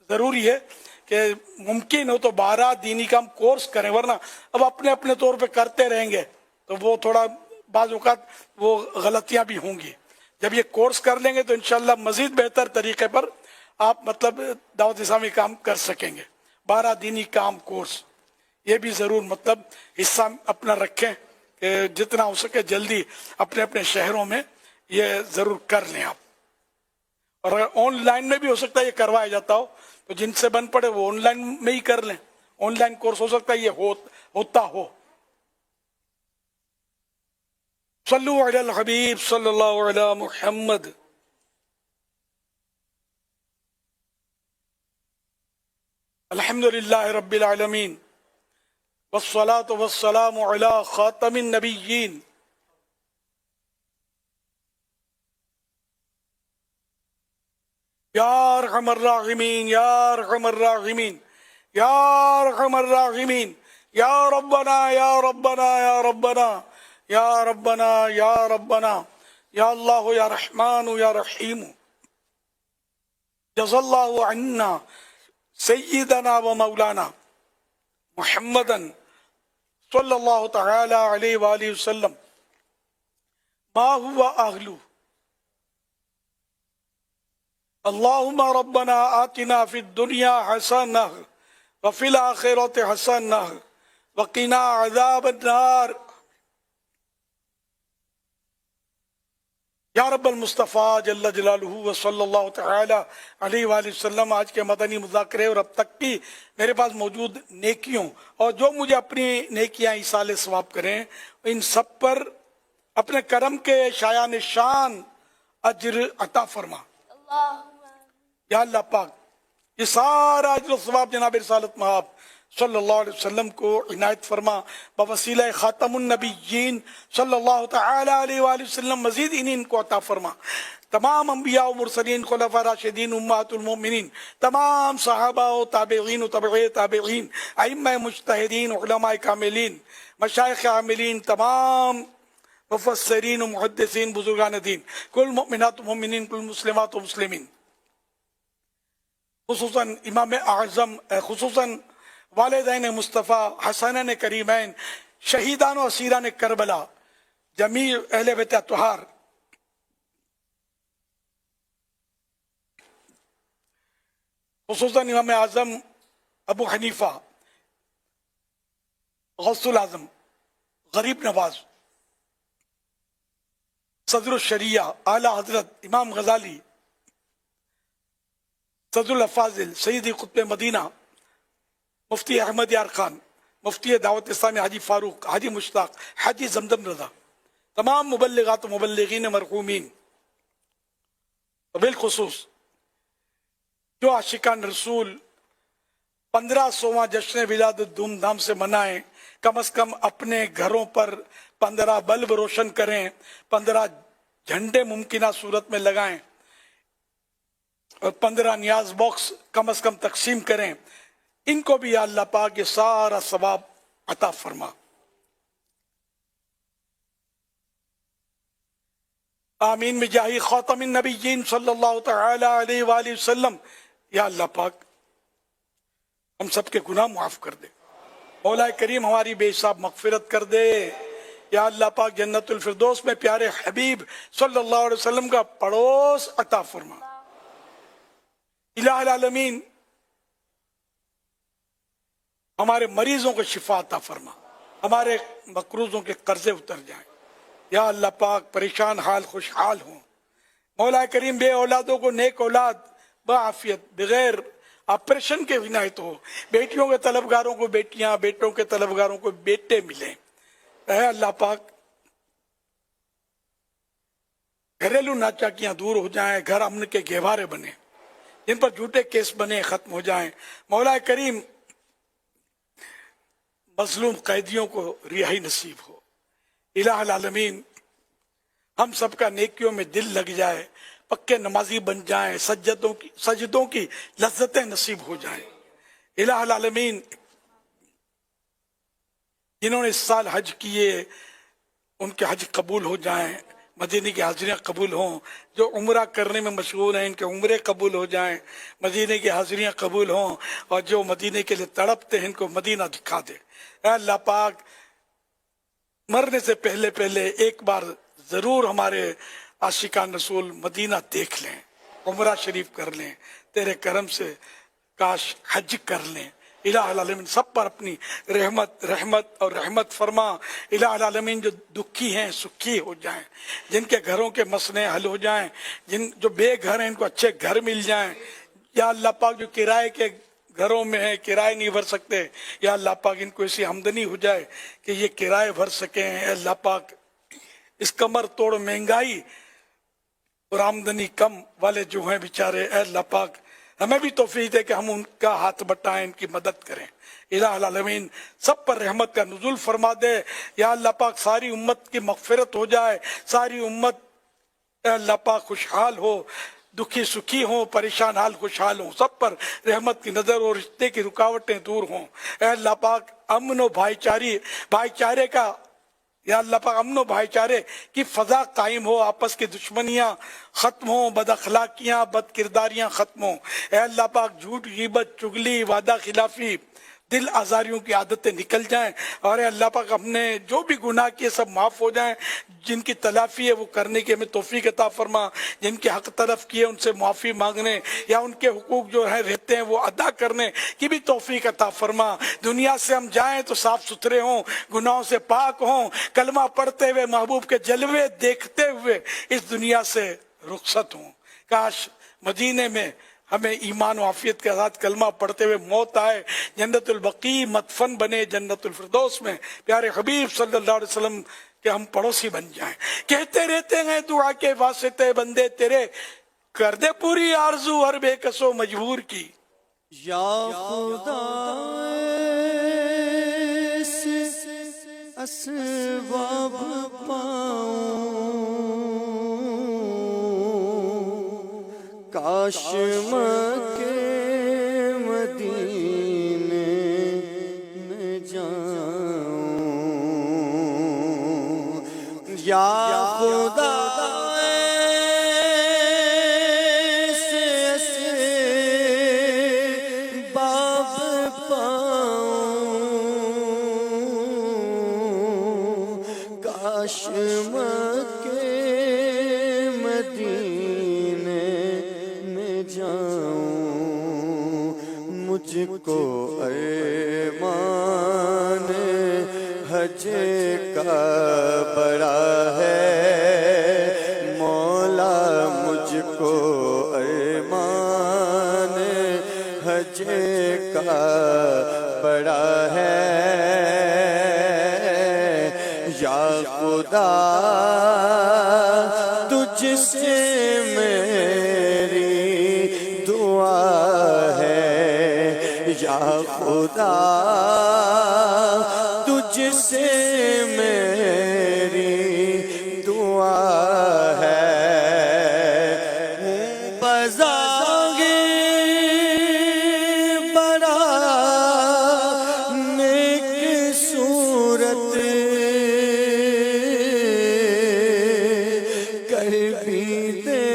Speaker 1: जरूरी है कि मुमकिन हो तो 12 दीनी काम कोर्स करें, वरना अब अपने अपने तौर पे करते रहेंगे तो वो थोड़ा बाज़ औक़ात वो गलतियां भी होंगी। जब ये कोर्स कर लेंगे तो इंशाल्लाह मजीद बेहतर तरीके पर आप मतलब दावत इस्लामी काम कर सकेंगे। 12 दीनी काम कोर्स ये भी जरूर मतलब हिस्सा अपना रखें कि जितना हो सके जल्दी अपने अपने शहरों में ये जरूर कर लें आप। और अगर ऑनलाइन में भी हो सकता है ये करवाया जाता हो तो जिनसे बन पड़े वो ऑनलाइन में ही कर लें, ऑनलाइन कोर्स हो सकता है ये होता हो। सल्लु अलल हबीब सल्लल्लाहु अलैहि मुहम्मद। अल्हम्दुलिल्लाह रब्बिल आलमीन वस्सलातु वस्सलामु अला खातमिन नबिय्यीन। या अरहमर राहिमीन या अरहमर राहिमीन या अरहमर राहिमीन या रब्बना या रब्बना या रब्बना या रब्बना या रब्बना या अल्लाह या रहमान या रहीम। जज़ल्लाहु अन्ना सय्यदना व मौलाना मुहम्मदन सल्लल्लाहु तआला अलैहि व आलिहि वसल्लम मा हुवा अहलु। अल्लाहुम्मा रब्बना आतिना फिद दुनिया हसनह व फिल आखिरति हसनह व क़िना अज़ाबन नार। या रब्बल मुस्तफ़ा जल्ल जलालुहु व सल्लल्लाहु तआला अलैहि वसल्लम। आज के मदनी मुज़ाकरे और अब तक की मेरे पास मौजूद नेकियों और जो मुझे अपनी नेकियां इसाले सवाब करें, इन सब पर अपने करम के शाया निशान अज्र अता फरमा। या अल्लाह पाक ये सारा अज्र सवाब जनाब रिसालत महब सल्लल्लाहु अलैहि वसल्लम को इनायत फरमा। बवसीला खातमुन नबिय्यीन सल्लल्लाहु तआला अलैहि वसल्लम मजीद इनको अता फरमा। तमाम अंबिया और मुरसलीन, खुलफा राशिदीन, उम्महातुल मोमिनीन, तमाम सहाबा और ताबईन और तबए ताबईन, अइम्मा मुज्तहिदीन, उलमाए कामिलीन, मशाइख आमिलीन, तमाम मुफस्सिरीन और मुहद्दिसीन, बुजुर्गान दीन, कुल मुमिनात मुमिनीन, कुल मुस्लिमात मुस्लिमीन, खुसूसन इमाम आज़म, खुसूसन वालिदैन मुस्तफ़ा हसनैन करीमैन, शहीदान और असीरान करबला, जमी अहले बैत अत्हार, खुसूसन इमाम आज़म अबू हनीफा, गौसुल आज़म, गरीब नवाज, सदरुल शरिया, आला हजरत इमाम गजाली, सदरुल अफाजिल, सईदी कुतुब मदीना, मुफ्ती अहमद यार खान, मुफ्ती दावत इस्लामी हाजी फारूक, हाजी मुश्ताक, हाजी जमदम रजा, तमाम मुबल्लिगात मुबल्लिगीन मरहूमीन, बिलखुसूस जो आशिकान रसूल 1500वां जश्न विलादत धूमधाम से मनाएं, कम से कम अपने घरों पर 15 बल्ब रोशन करें, 15 झंडे मुमकिना सूरत में लगाएं और 15 नियाज बॉक्स कम से कम तकसीम करें। इनको भी अल्लाह पाक ये सारा सवाब अता फरमा। आमीन बिजाही खातमिन नबिय्यीन सल्लल्लाहु तआला अलैहि वसल्लम। या अल्लाह पाक हम सबके गुनाह माफ कर दे, मौला करीम हमारी बेहिसाब मगफिरत कर दे। या अल्लाह पाक जन्नतुल फिरदौस में प्यारे हबीब सल्लल्लाहु अलैहि वसल्लम का पड़ोस अता फरमा। इलाहुल आलमीन हमारे मरीजों को शिफा अता फरमा, हमारे मकरूजों के कर्जे उतर जाएं, या अल्लाह पाक परेशान हाल खुशहाल हों। मौला करीम बे औलादों को नेक औलाद बाफियत बगैर ऑपरेशन के विनायत हो। बेटियों के तलबगारों को बेटियां, बेटों के तलबगारों को बेटे मिले। ऐ अल्लाह पाक घरेलू नाचाकियां दूर हो जाएं, घर अमन के गहवारे बने, जिन पर झूठे केस बने खत्म हो जाएं। मौला करीम मजलूम कैदियों को रिहाई नसीब हो। इलाहुल आलमीन हम सबका नेकियों में दिल लग जाए, पक्के नमाजी बन जाएं, सजदों की लज्जतें नसीब हो जाएं। इलाहुल आलमीन जिन्होंने इस साल हज किए उनके हज कबूल हो जाएं, मदीने की हाजिरियां कबूल हों। जो उम्रा करने में मशगूल हैं इनके उम्रे कबूल हो जाएं, मदीने की हाजिरियां कबूल हों। और जो मदीने के लिए तड़पते हैं इनको मदीना दिखा दे। अल्लाह पाक मरने से पहले पहले एक बार जरूर हमारे आशिकान रसूल मदीना देख लें, उम्रा शरीफ कर लें, तेरे करम से काश हज कर लें। इलाहुल आलमीन सब पर अपनी रहमत फरमा। इलाहुल आलमीन जो दुखी हैं सुखी हो जाएं, जिनके घरों के मसले हल हो जाएं, जो बेघर हैं इनको अच्छे घर मिल जाएं। या अल्लाह पाक जो किराए के घरों में है, किराए नहीं भर सकते, या अल्लाह पाक इनको ऐसी आमदनी हो जाए कि ये किराए भर सकें। अल्लाह पाक इस कमर तोड़ महंगाई और आमदनी कम वाले जो हैं बेचारे, अल्लाह पाक हमें भी तौफीक दे कि हम उनका हाथ बटाएं, इनकी मदद करें। इलाहुल आलमीन सब पर रहमत का नुज़ुल फरमा दे। या अल्लाह पाक सारी उम्मत की मग़फ़िरत हो जाए, सारी उम्मत अल्लाह पाक खुशहाल हो, दुखी सुखी हो, परेशान हाल खुशहाल हो, सब पर रहमत की नज़र और रिश्ते की रुकावटें दूर हों। अल्लाह पाक अमन और भाईचारे का या अल्लाह पाक अमन और भाईचारे की फ़ज़ा कायम हो, आपस की दुश्मनियाँ ख़त्म हो, बद अखलाकियाँ बद किरदारियाँ ख़त्म हो। अल्लाह पाक झूठ ग़ीबत चुगली वादा खिलाफ़ी दिल आज़ारियों की आदतें निकल जाएं। और अल्लाह पाक हमने जो भी गुनाह किए सब माफ़ हो जाएं, जिनकी तलाफ़ी है वो करने की हमें तौफ़ीक अता फरमा, जिनके हक़ तलफ़ किए उनसे माफ़ी मांगने या उनके हुकूक जो है रहते हैं वो अदा करने की भी तौफ़ीक अता फरमा। दुनिया से हम जाएं तो साफ़ सुथरे हों, गुनाहों से पाक हों, कलमा पढ़ते हुए महबूब के जलवे देखते हुए इस दुनिया से रुखसत हों। काश मदीने में हमें ईमान और आफियत के साथ कलमा पढ़ते हुए मौत आए, जन्नतुल बकी मदफन बने जन्नतुल फिरदौस में प्यारे हबीब सल्लल्लाहु अलैहि वसल्लम के हम पड़ोसी बन जाएं। कहते रहते हैं दुआ के वास्ते बंदे तेरे, कर दे पूरी आरजू हर बेकसो मजबूर की।
Speaker 15: या खुदा असबाब पाऊं, काश मक्के मदीने में जाऊं। या खुदा मुझको अरमान हज का बड़ा है मौला, मुझको अरमान हज का बड़ा है। या खुदा तुझसे मेरी दुआ है, या खुदा तुझसे मेरी दुआ है। बज़ाहिर बड़ा नेक सूरत कर भी दे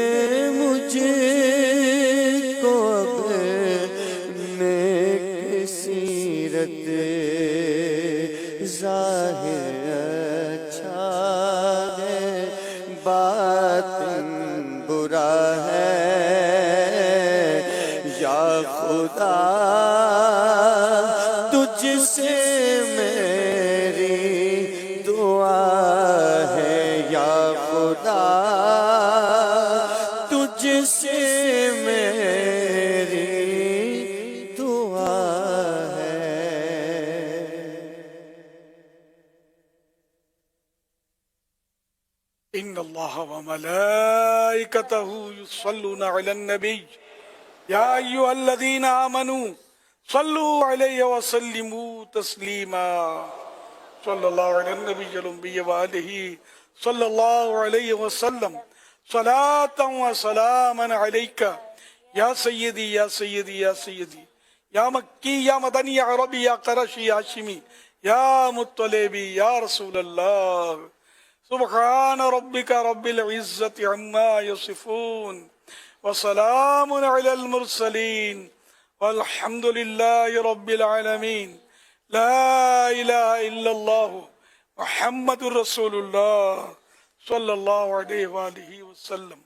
Speaker 15: मुझे को ज़ाहिर अच्छा है बातिन बुरा है। या खुदा तुझसे मेरी दुआ है। سے میری دعا ہے.
Speaker 1: ان اللہ وملائکتہ یصلون علی النبی یا ایھا الذین آمنوا صلوا علیہ وسلموا تسلیما. صلی اللہ علی النبی الأمی وآلہ صلی اللہ علیہ وسلم صلاة و سلاما علیک یا سیدی یا سیدی یا سیدی یا مکی یا مدنی یا عربی یا قرشی یا ہاشمی یا مطلبی یا رسول اللہ. سبحان ربک رب العزت عما یصفون وسلام علی المرسلین والحمد للہ رب العالمین. لا الہ الا اللہ محمد رسول اللہ صلی اللہ علیہ وآلہ وسلم.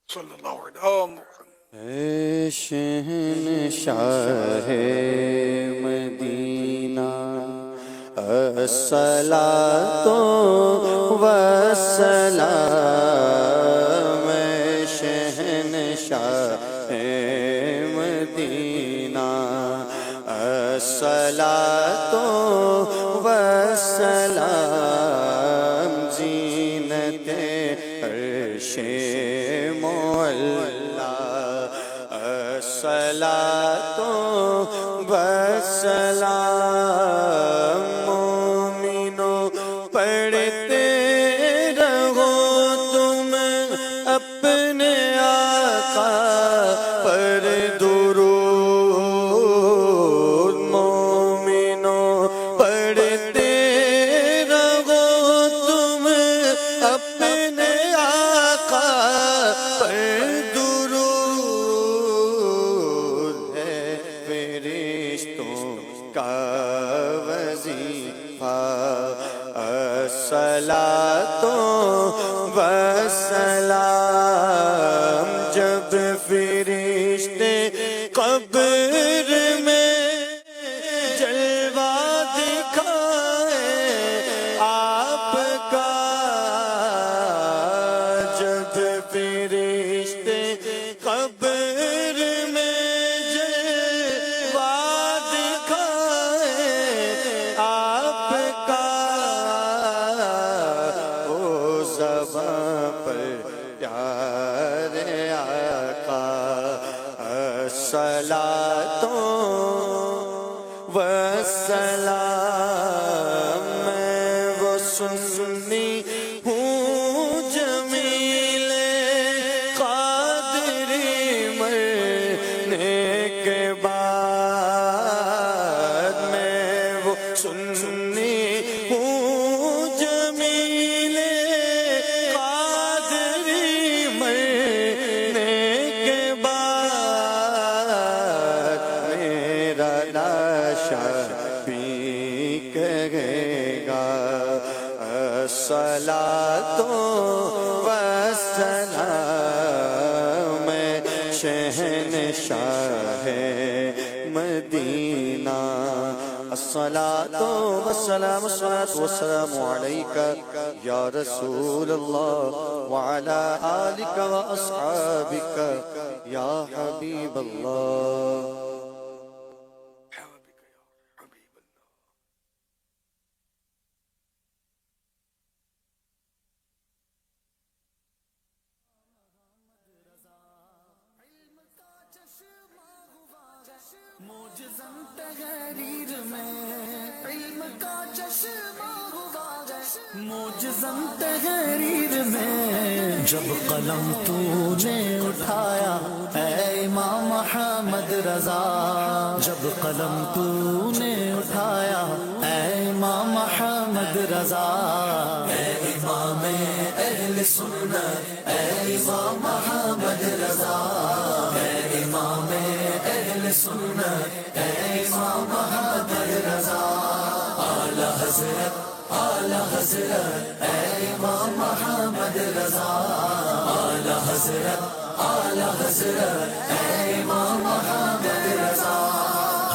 Speaker 1: صلی اللہ علیہ محمد.
Speaker 15: اے شہنشاہ مدینہ الصلاۃ والسلام. اے شہنشاہ مدینہ الصلاۃ والسلام. زینت عرش مولا الصلاۃ والسلام. مومنوں پڑھتے رہو تم اپنے آقا پر درود. مومنوں پڑھتے رہو تم اپنے آقا پر درود. ہے فرشتوں کا وظیفہ الصلاۃ والسلام. جب فرشتے قبر میں جلوہ دکھائے آپ کا, جب فرشتے قبر میں جلوہ دکھائے آپ کا, وہ زباں پر پیارے آقا الصلاۃ والسلام. میں وہ سنی ہوں جمیل قادری مرنے کے بعد. میں وہ سنی ہوں جمیل قادری مرنے کے بعد. میرا لاشا بھی کہے گا الصلاۃ والسلام. شہنشاہ مدینہ الصلاۃ والسلام. الصلاۃ والسلام علیک یا رسول اللہ وعلی آلک واصحابک یا حبیب اللہ. تحریر میں علم کا چشمہ ہوا ہے. موجزم تحریر میں جب قلم تو نے اٹھایا اے امام محمد رضا. جب قلم تو نے اٹھایا اے امام محمد رضا. اے امام اہل سنت اے امام محمد رضا. اے امام اہل سنت اے امام محمد رضا. اعلی حضرت اعلی حضرت اے امام محمد رضا. اعلی حضرت اعلی حضرت اے امام محمد رضا.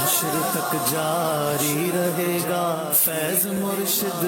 Speaker 15: حشر تک جاری رہے گا فیض مرشد